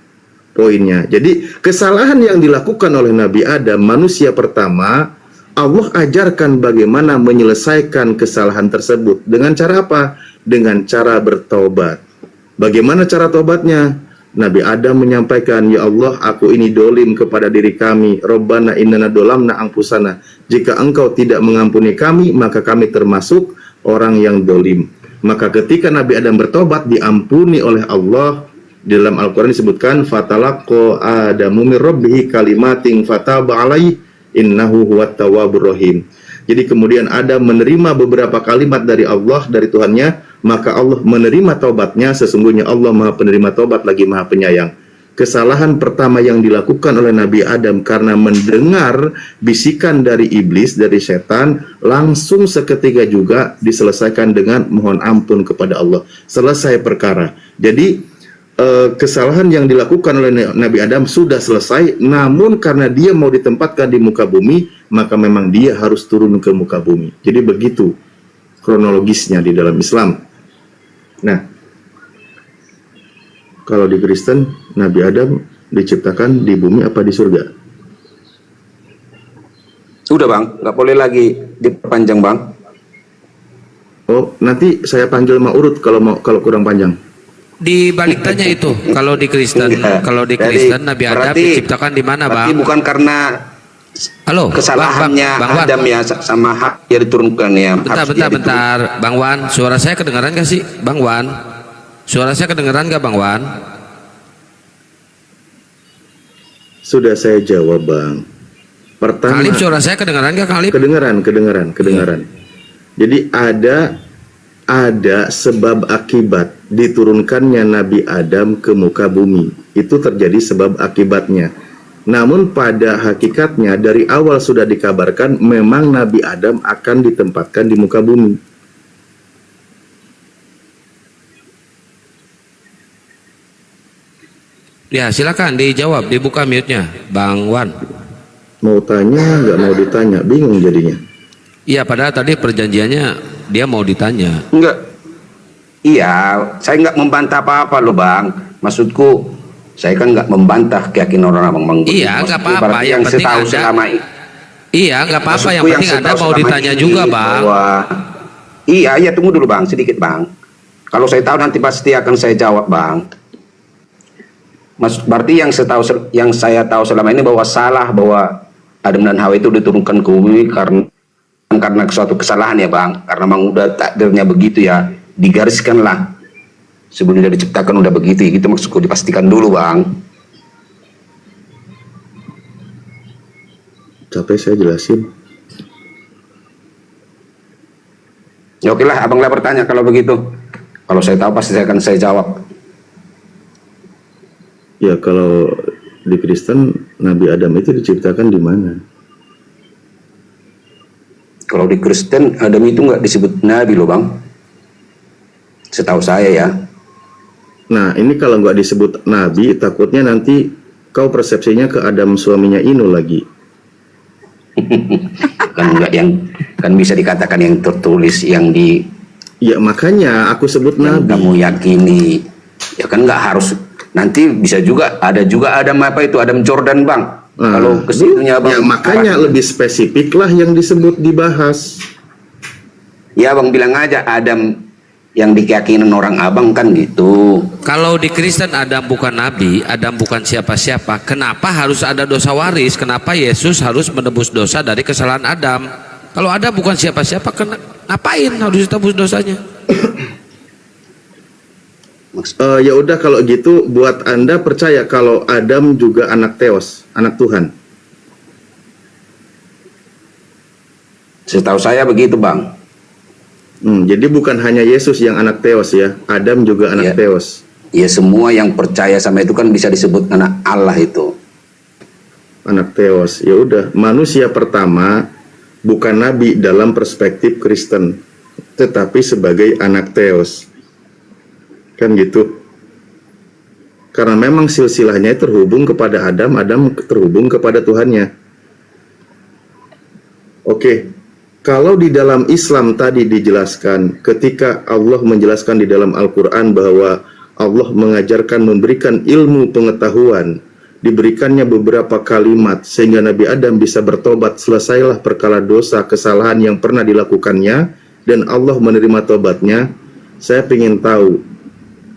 poinnya. Jadi kesalahan yang dilakukan oleh Nabi Adam, manusia pertama, Allah ajarkan bagaimana menyelesaikan kesalahan tersebut. Dengan cara apa? Dengan cara bertobat. Bagaimana cara tobatnya? Nabi Adam menyampaikan, ya Allah, aku ini dolim kepada diri kami. Rabbana innana dolamna angpusana. Jika engkau tidak mengampuni kami, maka kami termasuk orang yang dolim. Maka ketika Nabi Adam bertobat, diampuni oleh Allah. Di dalam Al-Quran disebutkan fatalaqqa Adamu min rabbihi kalimatin fataba alaihi innahu huwat tawwabur rahim. Jadi kemudian Adam menerima beberapa kalimat dari Allah, dari Tuhannya, maka Allah menerima taubatnya. Sesungguhnya Allah Maha Penerima taubat lagi Maha Penyayang. Kesalahan pertama yang dilakukan oleh Nabi Adam karena mendengar bisikan dari iblis, dari setan, langsung seketika juga diselesaikan dengan mohon ampun kepada Allah. Selesai perkara. Jadi kesalahan yang dilakukan oleh Nabi Adam sudah selesai, namun karena dia mau ditempatkan di muka bumi, maka memang dia harus turun ke muka bumi. Jadi begitu kronologisnya di dalam Islam. Nah, kalau di Kristen, Nabi Adam diciptakan di bumi apa di surga?
Sudah Bang, nggak boleh lagi diperpanjang Bang.
Oh, nanti saya panggil Ma'urut kalau kurang panjang.
Di balik tanya itu, kalau di Kristen, Nabi Adam diciptakan di mana, Bang?
Bukan karena kesalahannya
Bang Wan.
Adam ya sama hak yang diturunkan ya.
Bentar, Bang Wan, suara saya kedengaran gak sih, Bang Wan? Suara saya kedengaran gak, Bang Wan?
Sudah saya jawab, Bang. Pertama,
Khalif, suara saya kedengaran gak, Khalif?
Kedengaran. Jadi ada sebab akibat diturunkannya Nabi Adam ke muka bumi. Itu terjadi sebab akibatnya. Namun pada hakikatnya dari awal sudah dikabarkan memang Nabi Adam akan ditempatkan di muka bumi.
Ya, silakan dijawab, dibuka mute-nya, Bang Wan.
Mau tanya nggak mau ditanya, bingung jadinya.
Iya, padahal tadi perjanjiannya dia mau ditanya.
Enggak. Iya, saya nggak membantah apa-apa loh Bang. Maksudku, saya kan nggak membantah keyakinan orang Bang.
Iya, nggak apa-apa. Yang penting Anda. Iya, nggak apa-apa. Yang penting Anda mau ditanya juga, Bang.
Iya, tunggu dulu Bang, sedikit Bang. Kalau saya tahu nanti pasti akan saya jawab Bang. Berarti yang saya tahu selama ini bahwa salah bahwa Adam dan Hawa itu diturunkan ke bumi karena suatu kesalahan ya Bang. Karena Bang udah takdirnya begitu ya. Digariskanlah sebelum dia diciptakan udah begitu, gitu maksudku, dipastikan dulu Bang.
Capek saya jelasin.
Ya oke lah, Abang lah bertanya kalau begitu. Kalau saya tahu pasti saya akan jawab.
Ya kalau di Kristen Nabi Adam itu diciptakan di mana?
Kalau di Kristen Adam itu nggak disebut Nabi loh Bang. Setahu saya ya.
Nah ini kalau nggak disebut Nabi, takutnya nanti kau persepsinya ke Adam suaminya Inul lagi.
Kan enggak yang kan bisa dikatakan yang tertulis yang di
ya makanya aku sebut nabi.
Kamu yakini ya kan nggak harus nanti bisa juga Adam apa itu Adam Jordan bang. Kalau kesitunya bang.
Ya makanya lebih spesifik lah yang disebut dibahas.
Ya bang bilang aja Adam yang dikeyakinan orang abang kan gitu.
Kalau di Kristen Adam bukan nabi, Adam bukan siapa-siapa. Kenapa harus ada dosa waris? Kenapa Yesus harus menebus dosa dari kesalahan Adam? Kalau Adam bukan siapa-siapa, ngapain harus ditebus dosanya?
Ya udah kalau gitu buat Anda percaya kalau Adam juga anak Theos, anak Tuhan.
Setahu saya begitu bang.
Jadi bukan hanya Yesus yang anak Theos ya, Adam juga anak Theos.
Ya semua yang percaya sama itu kan bisa disebut anak Allah itu.
Anak Theos. Ya udah, manusia pertama bukan nabi dalam perspektif Kristen, tetapi sebagai anak Theos. Kan gitu. Karena memang silsilahnya terhubung kepada Adam, Adam terhubung kepada Tuhannya. Oke. Kalau di dalam Islam tadi dijelaskan, ketika Allah menjelaskan di dalam Al-Quran bahwa Allah mengajarkan memberikan ilmu pengetahuan, diberikannya beberapa kalimat sehingga Nabi Adam bisa bertobat, selesailah perkara dosa kesalahan yang pernah dilakukannya, dan Allah menerima tobatnya. Saya ingin tahu,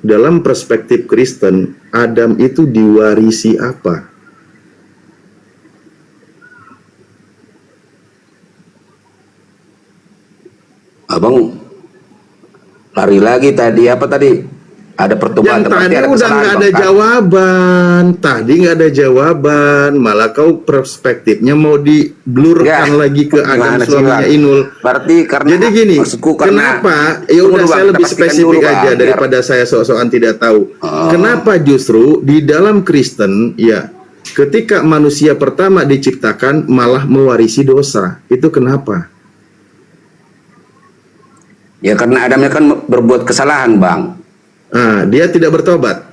dalam perspektif Kristen, Adam itu diwarisi apa?
Abang lari lagi tadi apa tadi? Ada pertobatan.
Yang tadi udah nggak ada jawaban. Tadi nggak ada jawaban. Malah kau perspektifnya mau diblurkan lagi ke Adam suaminya Inul.
Berarti karena
jadi gini. Kenapa? Ya udah saya lebih spesifik aja daripada saya sok-sokan tidak tahu. Kenapa justru di dalam Kristen ya ketika manusia pertama diciptakan malah mewarisi dosa? Itu kenapa?
Ya karena Adamnya kan berbuat kesalahan bang.
Dia tidak bertobat.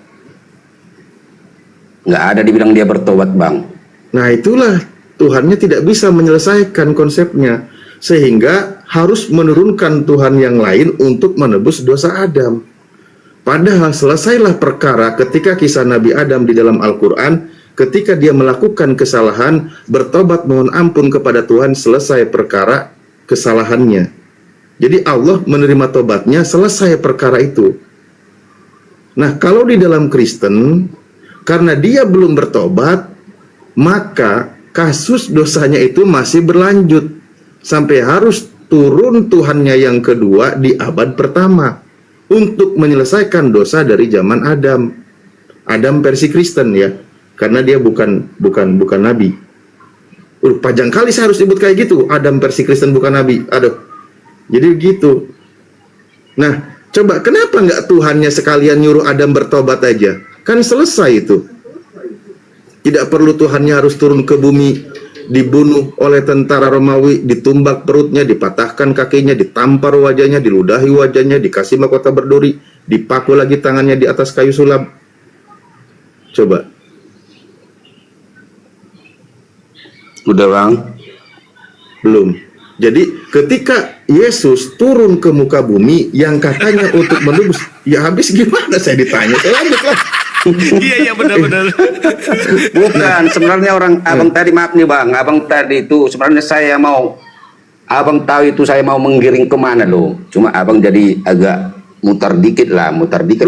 Nggak ada dibilang dia bertobat bang.
Nah itulah Tuhannya tidak bisa menyelesaikan konsepnya, sehingga harus menurunkan Tuhan yang lain untuk menebus dosa Adam. Padahal selesailah perkara ketika kisah Nabi Adam di dalam Al-Quran, ketika dia melakukan kesalahan, bertobat mohon ampun kepada Tuhan, selesai perkara kesalahannya. Jadi Allah menerima tobatnya, selesai perkara itu. Nah, kalau di dalam Kristen, karena dia belum bertobat, maka kasus dosanya itu masih berlanjut. Sampai harus turun Tuhannya yang kedua di abad pertama untuk menyelesaikan dosa dari zaman Adam. Adam versi Kristen ya, karena dia bukan nabi. Panjang kali saya harus sebut kayak gitu, Adam versi Kristen bukan nabi. Aduh. Jadi gitu. Nah, coba kenapa nggak Tuhannya sekalian nyuruh Adam bertobat aja? Kan selesai itu. Tidak perlu Tuhannya harus turun ke bumi, dibunuh oleh tentara Romawi, ditumbak perutnya, dipatahkan kakinya, ditampar wajahnya, diludahi wajahnya, dikasih mahkota berduri, dipaku lagi tangannya di atas kayu sulap. Coba.
Udah bang?
Belum. Jadi ketika Yesus turun ke muka bumi yang katanya untuk menebus, ya habis gimana saya ditanya? Saya lanjut lah.
Iya benar-benar.
Bukan, sebenarnya abang tadi maaf nih bang, abang tadi itu sebenarnya saya mau, abang tahu itu saya mau menggiring kemana loh. Cuma abang jadi agak mutar dikit lah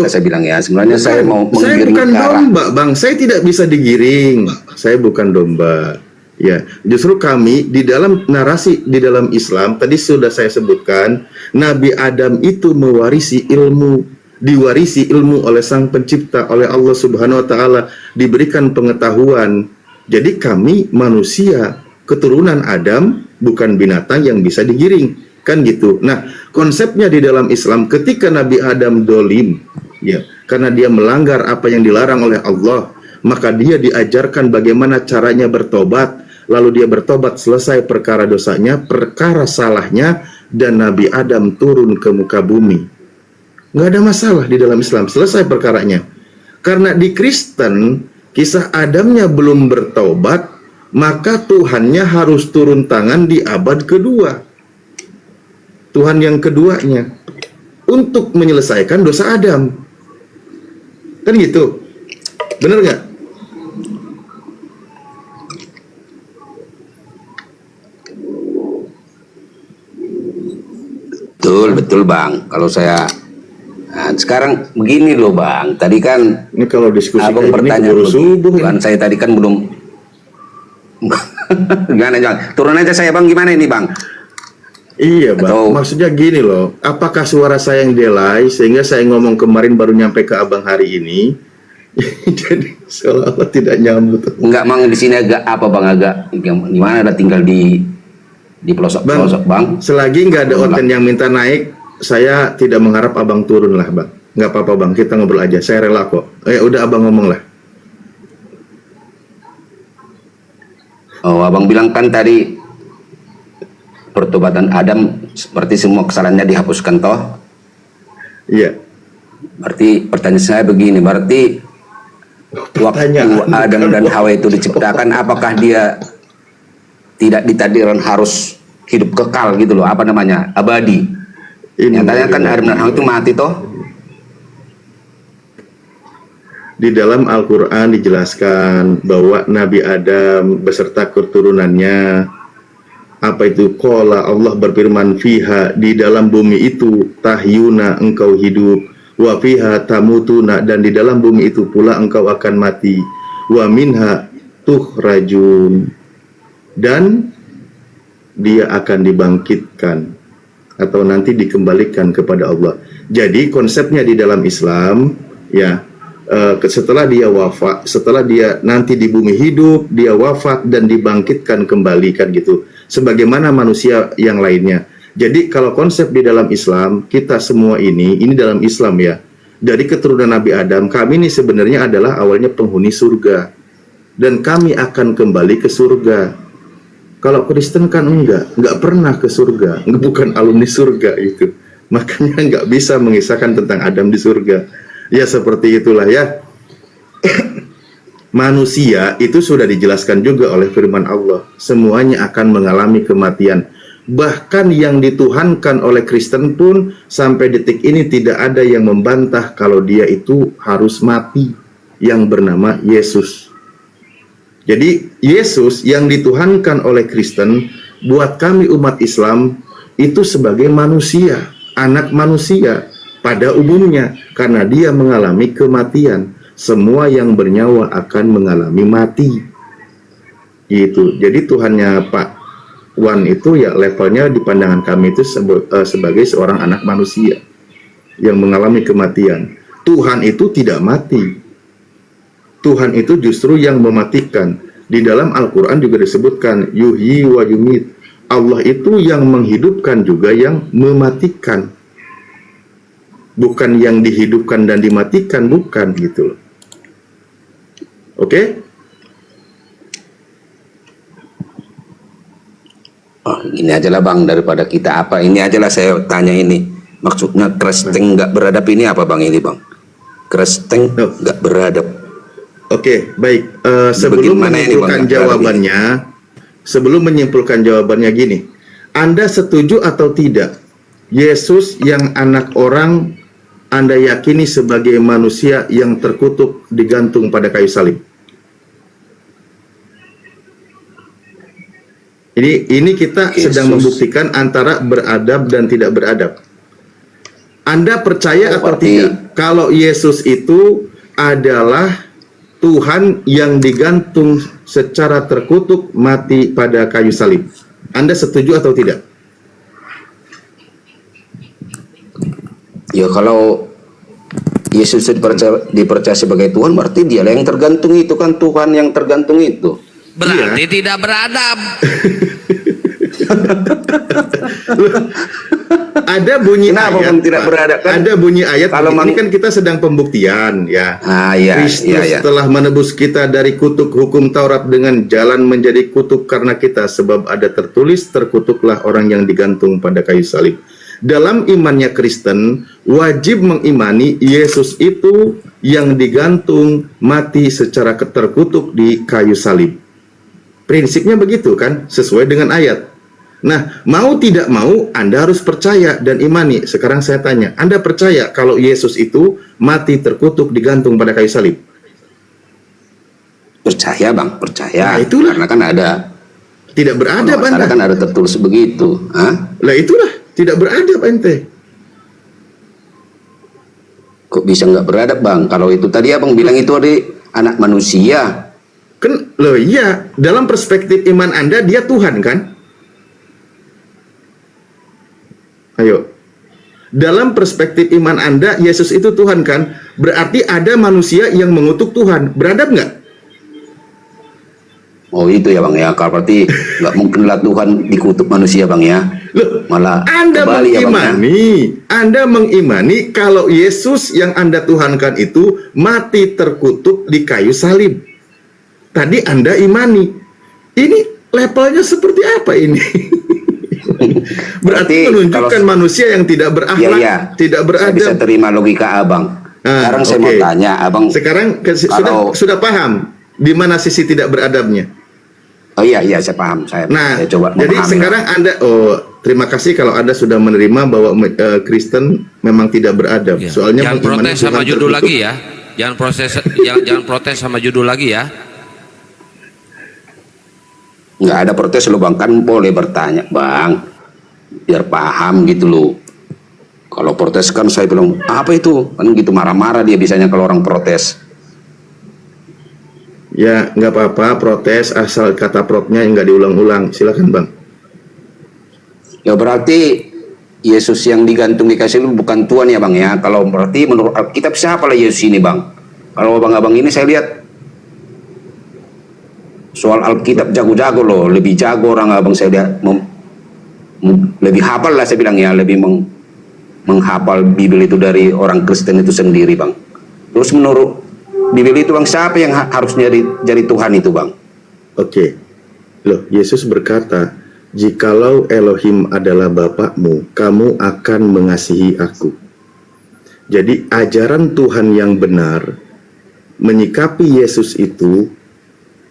saya bilang ya. Sebenarnya saya mau menggiring.
Saya bukan domba bang, saya tidak bisa digiring. Saya bukan domba. Ya, justru kami di dalam narasi di dalam Islam tadi sudah saya sebutkan, Nabi Adam itu mewarisi ilmu, diwarisi ilmu oleh Sang Pencipta, oleh Allah Subhanahu wa taala, diberikan pengetahuan. Jadi kami manusia keturunan Adam, bukan binatang yang bisa digiring, kan gitu. Nah, konsepnya di dalam Islam ketika Nabi Adam dolim, ya, karena dia melanggar apa yang dilarang oleh Allah, maka dia diajarkan bagaimana caranya bertobat. Lalu dia bertobat, selesai perkara dosanya, perkara salahnya, dan Nabi Adam turun ke muka bumi. Nggak ada masalah di dalam Islam, selesai perkaranya. Karena di Kristen, kisah Adamnya belum bertaubat, maka Tuhannya harus turun tangan di abad kedua. Tuhan yang keduanya untuk menyelesaikan dosa Adam. Kan gitu. Bener nggak?
Betul Bang. Kalau saya sekarang begini loh Bang. Tadi kan
ini kalau diskusi
Abang bertanya bukan saya tadi kan belum. Gimana jangan turun aja saya Bang, gimana ini Bang?
Iya Bang, maksudnya gini loh, apakah suara saya yang delay sehingga saya ngomong kemarin baru nyampe ke Abang hari ini? Jadi seolah-olah tidak nyambut.
Enggak Bang, di sini agak apa Bang, agak gimana, ada tinggal di pelosok-pelosok Bang.
Selagi nggak ada Oten yang minta naik, saya tidak mengharap Abang turun lah Bang. Nggak apa-apa Bang, kita ngobrol aja, saya rela kok. Udah Abang ngomong lah.
Oh, Abang bilang kan tadi pertobatan Adam seperti semua kesalahannya dihapuskan toh?
Iya.
Berarti pertanyaan saya begini, berarti waktu Adam dan Hawa itu diciptakan, apakah dia tidak ditakdirkan harus hidup kekal gitu loh, apa namanya, abadi? Nyatanya kan Adam dan Hawa itu mati toh?
Di dalam Al-Quran dijelaskan bahwa Nabi Adam beserta keturunannya, apa itu, qala Allah berfirman, fiha, di dalam bumi itu tahyuna, engkau hidup, wa fiha tamutuna, dan di dalam bumi itu pula engkau akan mati, wa minha tukhrajun, dan dia akan dibangkitkan atau nanti dikembalikan kepada Allah. Jadi konsepnya di dalam Islam ya, setelah dia wafat, setelah dia nanti di bumi hidup, dia wafat dan dibangkitkan kembali kan gitu, sebagaimana manusia yang lainnya. Jadi kalau konsep di dalam Islam, kita semua ini dalam Islam ya, dari keturunan Nabi Adam, kami ini sebenarnya adalah awalnya penghuni surga dan kami akan kembali ke surga. Kalau Kristen kan enggak pernah ke surga, bukan alumni surga itu, makanya enggak bisa mengisahkan tentang Adam di surga. Ya seperti itulah ya. Manusia itu sudah dijelaskan juga oleh firman Allah, semuanya akan mengalami kematian. Bahkan yang dituhankan oleh Kristen pun sampai detik ini tidak ada yang membantah kalau dia itu harus mati, yang bernama Yesus. Jadi Yesus yang dituhankan oleh Kristen, buat kami umat Islam itu sebagai manusia, anak manusia pada umumnya, karena dia mengalami kematian. Semua yang bernyawa akan mengalami mati. Gitu. Jadi Tuhannya Pak Wan itu ya levelnya di pandangan kami itu sebagai seorang anak manusia yang mengalami kematian. Tuhan itu tidak mati. Tuhan itu justru yang mematikan. Di dalam Al-Quran juga disebutkan yuhyi wa yumit. Allah itu yang menghidupkan juga yang mematikan. Bukan yang dihidupkan dan dimatikan, bukan gitu loh. Oke?
Oh, ini aja lah Bang, daripada kita apa, ini aja lah saya tanya ini. Maksudnya Kristen nggak beradab ini apa Bang ini Bang? Kristen nggak beradab.
Oke, baik. Sebelum menyimpulkan jawabannya gini, Anda setuju atau tidak? Yesus yang anak orang Anda yakini sebagai manusia yang terkutuk digantung pada kayu salib. Ini kita sedang membuktikan antara beradab dan tidak beradab. Anda percaya atau tidak kalau Yesus itu adalah Tuhan yang digantung secara terkutuk mati pada kayu salib? Anda setuju atau tidak?
Ya kalau Yesus dipercaya sebagai Tuhan, berarti dialah yang tergantung itu kan, Tuhan yang tergantung itu.
Berarti tidak beradab.
Ada bunyi ayat,
tidak beradab kan?
Ada bunyi ayat. Kalau ini kan kita sedang pembuktian ya. Kristus telah menebus kita dari kutuk hukum Taurat dengan jalan menjadi kutuk karena kita, sebab ada tertulis, terkutuklah orang yang digantung pada kayu salib. Dalam imannya Kristen wajib mengimani Yesus itu yang digantung mati secara terkutuk di kayu salib. Prinsipnya begitu kan, sesuai dengan ayat. Nah, mau tidak mau Anda harus percaya dan imani. Sekarang saya tanya, Anda percaya kalau Yesus itu mati terkutuk digantung pada kayu salib?
Percaya Bang, percaya.
Nah, itulah.
Karena kan ada,
Tidak beradab
kalau
Anda.
kan ada tertulis begitu. Hah?
Lah itulah, tidak beradab ente.
Kok bisa nggak beradab Bang? Kalau itu tadi Abang bilang itu ada anak manusia.
Kan loh iya, dalam perspektif iman Anda dia Tuhan kan? Ayo. Dalam perspektif iman Anda Yesus itu Tuhan kan? Berarti ada manusia yang mengutuk Tuhan. Beradab nggak?
Oh itu ya Bang ya. Kalau berarti nggak mungkinlah Tuhan dikutuk manusia Bang ya.
Loh,
malah
Anda
kebalik ya, Bang, ya.
Anda mengimani kalau Yesus yang Anda tuhankan itu mati terkutuk di kayu salib. Tadi Anda imani. Ini levelnya seperti apa ini? Berarti menunjukkan manusia yang tidak berakhlak,
Iya.
tidak
Saya
beradab.
bisa terima logika Abang. Sekarang saya mau
oke.
tanya Abang.
Sekarang sudah paham di mana sisi tidak beradabnya.
Oh iya saya paham. Saya coba
Jadi
memahami.
sekarang Anda, terima kasih kalau Anda sudah menerima bahwa Kristen memang tidak beradab. Soalnya
Jangan
mengimani
protes sama
Tuhan
judul
terkutuk.
lagi ya. Jangan protes sama judul lagi ya.
Nggak ada protes lo Bang, kan boleh bertanya Bang, biar paham gitu loh. Kalau protes kan saya bilang apa itu kan gitu, marah-marah dia biasanya kalau orang protes.
Ya nggak apa-apa protes asal kata protnya nggak diulang-ulang. Silakan Bang.
Ya berarti Yesus yang digantung di kayu salib bukan Tuhan ya Bang ya. Kalau berarti menurut Alkitab siapa lah Yesus ini Bang? Kalau abang-abang ini saya lihat soal Alkitab jago-jago loh, lebih jago orang abang saya lihat, lebih hafal lah saya bilang ya, lebih menghafal Bibel itu dari orang Kristen itu sendiri Bang. Terus menurut Bibel itu Bang, siapa yang harus jadi Tuhan itu Bang?
Oke. Loh, Yesus berkata, jikalau Elohim adalah Bapakmu, kamu akan mengasihi aku. Jadi ajaran Tuhan yang benar, menyikapi Yesus itu,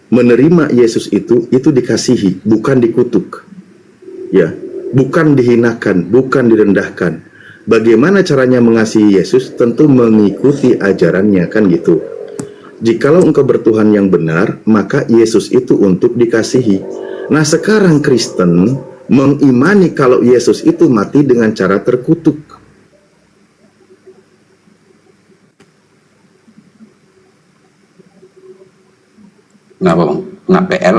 menerima Yesus itu dikasihi, bukan dikutuk. Ya, bukan dihinakan, bukan direndahkan. Bagaimana caranya mengasihi Yesus? Tentu mengikuti ajarannya, kan gitu. Jikalau engkau bertuhan yang benar, maka Yesus itu untuk dikasihi. Nah sekarang Kristen mengimani kalau Yesus itu mati dengan cara terkutuk.
Kenapa Bang? Kena PL?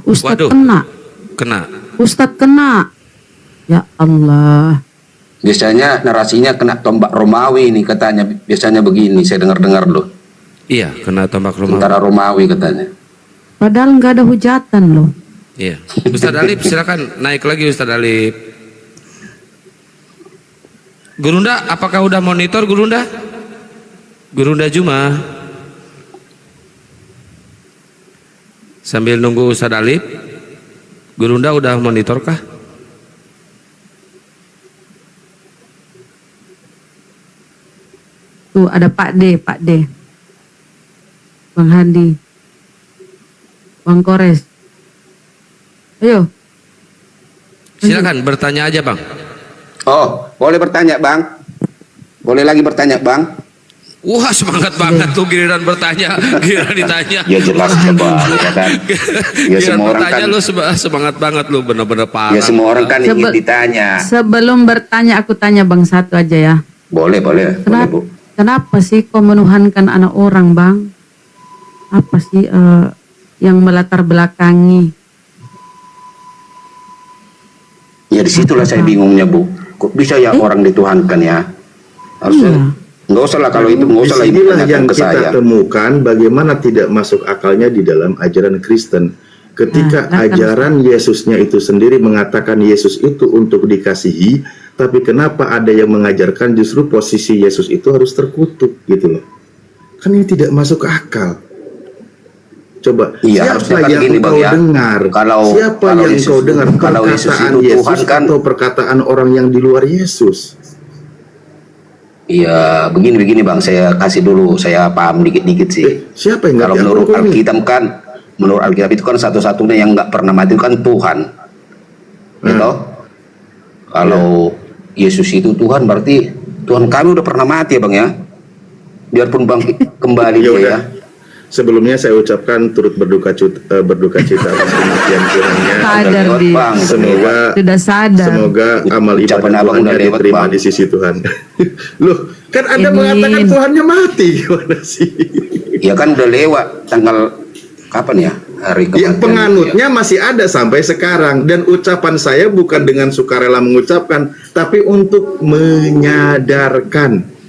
Ustadz
Waduh.
kena. Ustadz kena. Ya Allah.
Biasanya narasinya kena tombak Romawi nih katanya. Biasanya begini, saya dengar-dengar loh.
Iya, kena tombak Romawi.
Tentara Romawi katanya.
Padahal nggak ada hujatan loh.
Iya. Ustadz Alip silakan naik lagi Ustadz Alip. Gurunda, apakah udah monitor Gurunda? Gurunda Juma. Sambil nunggu Ustadz Alip, Gurunda udah monitor kah?
Tuh ada Pak D, Bang Handi, Bang Kores. Ayo.
Silakan bertanya aja Bang.
Oh, boleh bertanya Bang? Boleh lagi bertanya Bang?
Wah semangat banget tuh giliran bertanya, giliran ditanya.
Ya jelas Bang, ya kan? Ya
Giliran
semua orang
bertanya
kan.
lu semangat banget lu, bener-bener parah.
Ya semua orang kan ingin ditanya.
Sebelum bertanya aku tanya Bang satu aja ya.
Boleh boleh Bu.
Kenapa sih kau menuhankan anak orang Bang? Apa sih yang melatar belakangi?
Ya disitulah saya bingungnya Bu. Kok bisa ya orang dituhankan ya? Harusnya nggak usah lah kalau itu, nggak usah lah ibu
Disinilah
tanyakan
yang
ke
kita
saya.
temukan bagaimana tidak masuk akalnya di dalam ajaran Kristen. Ketika ajaran Yesusnya itu sendiri mengatakan Yesus itu untuk dikasihi, Tapi kenapa ada yang mengajarkan justru posisi Yesus itu harus terkutuk gitu loh. Kan ini tidak masuk akal. Coba,
Iya,
siapa
harusnya kan
yang
gini, Bang,
kau
ya.
dengar? Siapa
kalau
yang
Yesus-
kau dengar?
kalau Yesus
Perkataan
itu
Yesus
Tuhan kan-
atau perkataan orang yang di luar Yesus?
Iya, begini Bang, saya kasih dulu, saya paham dikit-dikit sih.
Siapa yang
Kalau
ngerti
menurut
aku ini?
Alkitab kan, menurut Alkitab itu kan satu-satunya yang nggak pernah mati itu kan Tuhan. Gitu? Kalau Yesus itu Tuhan, berarti Tuhan kami udah pernah mati ya Bang ya. Biarpun Bang kembali
Ya
dia
udah.
ya.
Sebelumnya saya ucapkan turut berduka cita atas kematian Tuhannya.
Sadar dia.
Bang.
Semoga
Sudah sadar.
semoga amal
Ucapan
ibadah
abang
Tuhannya
udah lewat,
diterima
Bang.
di sisi Tuhan. Loh, kan Anda
Ini.
mengatakan Tuhannya mati. Gimana sih?
Ya kan udah lewat tanggal kapan ya? Hari
Yang
kematian.
penganutnya masih ada sampai sekarang. Dan ucapan saya bukan dengan sukarela mengucapkan, tapi untuk menyadarkan.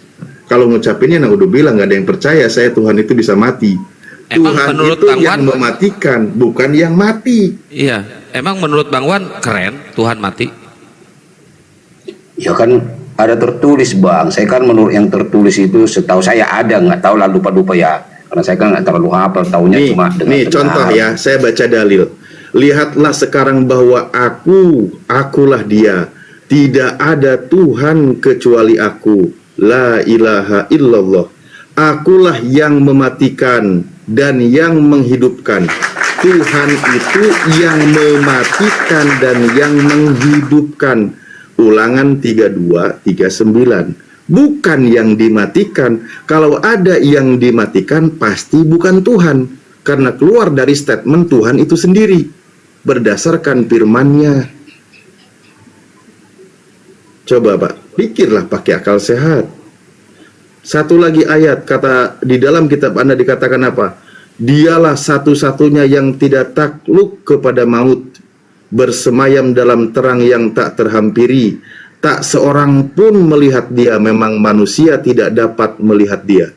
Kalau ngucapinnya, nah udah bilang nggak ada yang percaya saya Tuhan itu bisa mati.
Emang
Tuhan
menurut
itu
Bang
yang
Wan-
mematikan, bukan yang mati.
Iya, emang menurut Bang Wan keren Tuhan mati?
Ya kan ada tertulis Bang. Saya kan menurut yang tertulis itu setahu saya ada, nggak tahu lah lupa-lupa ya. Karena saya kan nggak terlalu hafal, taunya
Nih,
cuma
nih contoh ya, saya baca dalil. Lihatlah sekarang bahwa akulah dia. Tidak ada Tuhan kecuali aku. La ilaha illallah. Akulah yang mematikan dan yang menghidupkan. Tuhan itu yang mematikan dan yang menghidupkan. Ulangan 32:39. Bukan yang dimatikan. Kalau ada yang dimatikan pasti bukan Tuhan. Karena keluar dari statement Tuhan itu sendiri. Berdasarkan firman-Nya. Coba Pak, pikirlah pakai akal sehat. Satu lagi ayat, kata di dalam kitab Anda dikatakan apa? Dialah satu-satunya yang tidak takluk kepada maut. Bersemayam dalam terang yang tak terhampiri. Tak seorang pun melihat dia, memang manusia tidak dapat melihat dia.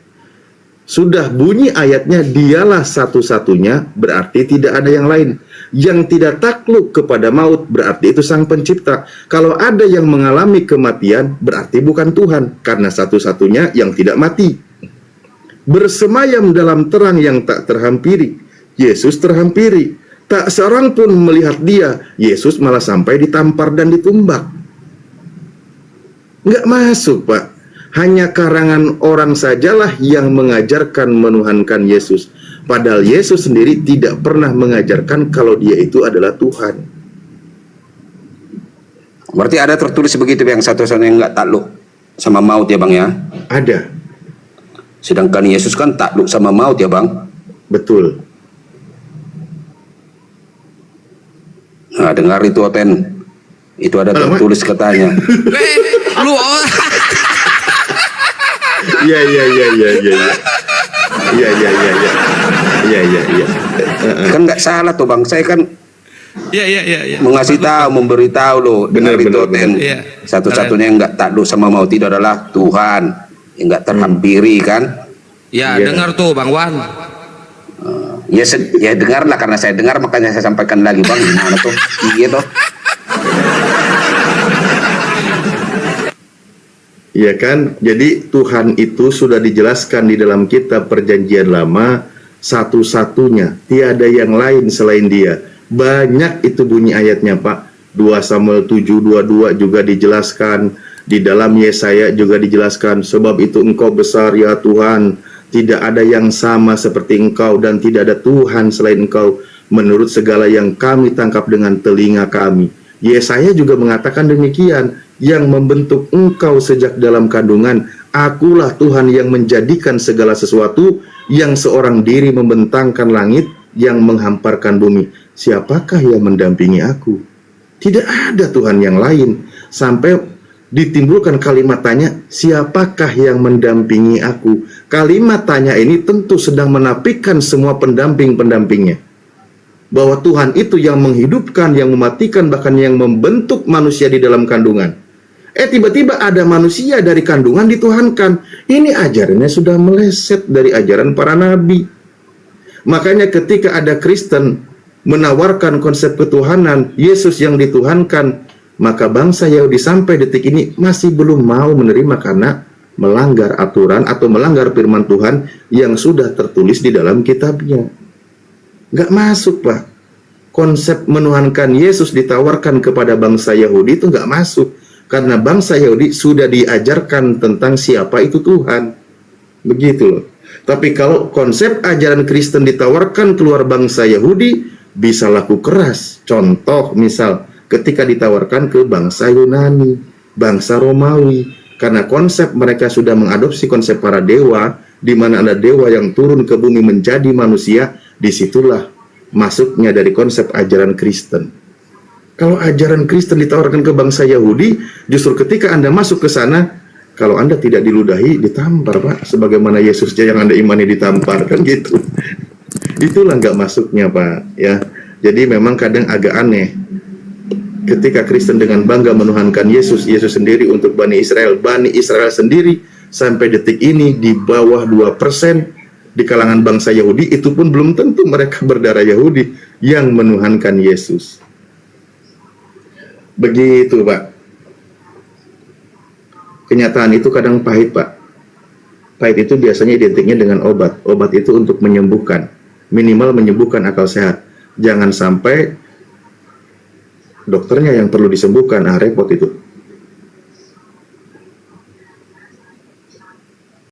Sudah bunyi ayatnya, dialah satu-satunya, berarti tidak ada yang lain. Yang tidak takluk kepada maut, berarti itu Sang Pencipta. Kalau ada yang mengalami kematian, berarti bukan Tuhan, karena satu-satunya yang tidak mati. Bersemayam dalam terang yang tak terhampiri. Yesus terhampiri. Tak seorang pun melihat dia. Yesus malah sampai ditampar dan ditumbak. Nggak masuk, Pak. Hanya karangan orang sajalah yang mengajarkan menuhankan Yesus. Padahal Yesus sendiri tidak pernah mengajarkan kalau dia itu adalah Tuhan.
Berarti ada tertulis begitu yang satu-satunya yang nggak takluk sama maut ya Bang ya?
Ada.
Sedangkan Yesus kan takluk sama maut ya Bang?
Betul.
Nah dengar itu Oten. Itu ada tertulis katanya.
Lu
Iya.
Kan nggak salah tuh Bang. Saya kan
Iya.
mengasih tahu, memberitahu loh. Dengar itu Oten.
Iya.
Satu-satunya yang nggak takluk sama maut itu adalah Tuhan. Yang nggak terhampiri kan?
Ya, dengar tuh Bang Wan.
Ya dengarlah, karena saya dengar makanya saya sampaikan lagi Bang. Gimana tuh? Iya toh.
Iya kan? Jadi Tuhan itu sudah dijelaskan di dalam kitab Perjanjian Lama satu-satunya, tiada yang lain selain Dia. Banyak itu bunyi ayatnya, Pak. 2 Samuel 7:22 juga dijelaskan, di dalam Yesaya juga dijelaskan, sebab itu Engkau besar ya Tuhan, tidak ada yang sama seperti Engkau dan tidak ada Tuhan selain Engkau menurut segala yang kami tangkap dengan telinga kami. Yesaya juga mengatakan demikian, yang membentuk engkau sejak dalam kandungan, akulah Tuhan yang menjadikan segala sesuatu, yang seorang diri membentangkan langit, yang menghamparkan bumi. Siapakah yang mendampingi aku? Tidak ada Tuhan yang lain. Sampai ditimbulkan kalimat tanya, siapakah yang mendampingi aku? Kalimat tanya ini tentu sedang menafikan semua pendamping-pendampingnya. Bahwa Tuhan itu yang menghidupkan, yang mematikan, bahkan yang membentuk manusia di dalam kandungan. Tiba-tiba ada manusia dari kandungan dituhankan. Ini ajarannya sudah meleset dari ajaran para nabi. Makanya ketika ada Kristen menawarkan konsep ketuhanan, Yesus yang dituhankan, Maka bangsa Yahudi sampai detik ini masih belum mau menerima karena melanggar aturan atau melanggar firman Tuhan yang sudah tertulis di dalam kitabnya. Nggak masuk, Pak. Konsep menuhankan Yesus ditawarkan kepada bangsa Yahudi itu nggak masuk. Karena bangsa Yahudi sudah diajarkan tentang siapa itu Tuhan. Begitu loh. Tapi kalau konsep ajaran Kristen ditawarkan keluar bangsa Yahudi, bisa laku keras. Contoh misal, ketika ditawarkan ke bangsa Yunani, bangsa Romawi. Karena konsep mereka sudah mengadopsi konsep para dewa, di mana ada dewa yang turun ke bumi menjadi manusia, disitulah masuknya dari konsep ajaran Kristen. Kalau ajaran Kristen ditawarkan ke bangsa Yahudi, justru ketika Anda masuk ke sana, kalau Anda tidak diludahi, ditampar, Pak. Sebagaimana Yesusnya yang Anda imani ditampar, kan gitu. Itulah nggak masuknya, Pak. Ya, jadi memang kadang agak aneh. Ketika Kristen dengan bangga menuhankan Yesus, Yesus sendiri untuk Bani Israel sendiri sampai detik ini di bawah 2% di kalangan bangsa Yahudi, itu pun belum tentu mereka berdarah Yahudi yang menuhankan Yesus. Begitu, Pak. Kenyataan itu kadang pahit, Pak. Pahit itu biasanya identiknya dengan obat. Obat itu untuk menyembuhkan, minimal menyembuhkan akal sehat. Jangan sampai dokternya yang perlu disembuhkan, repot itu.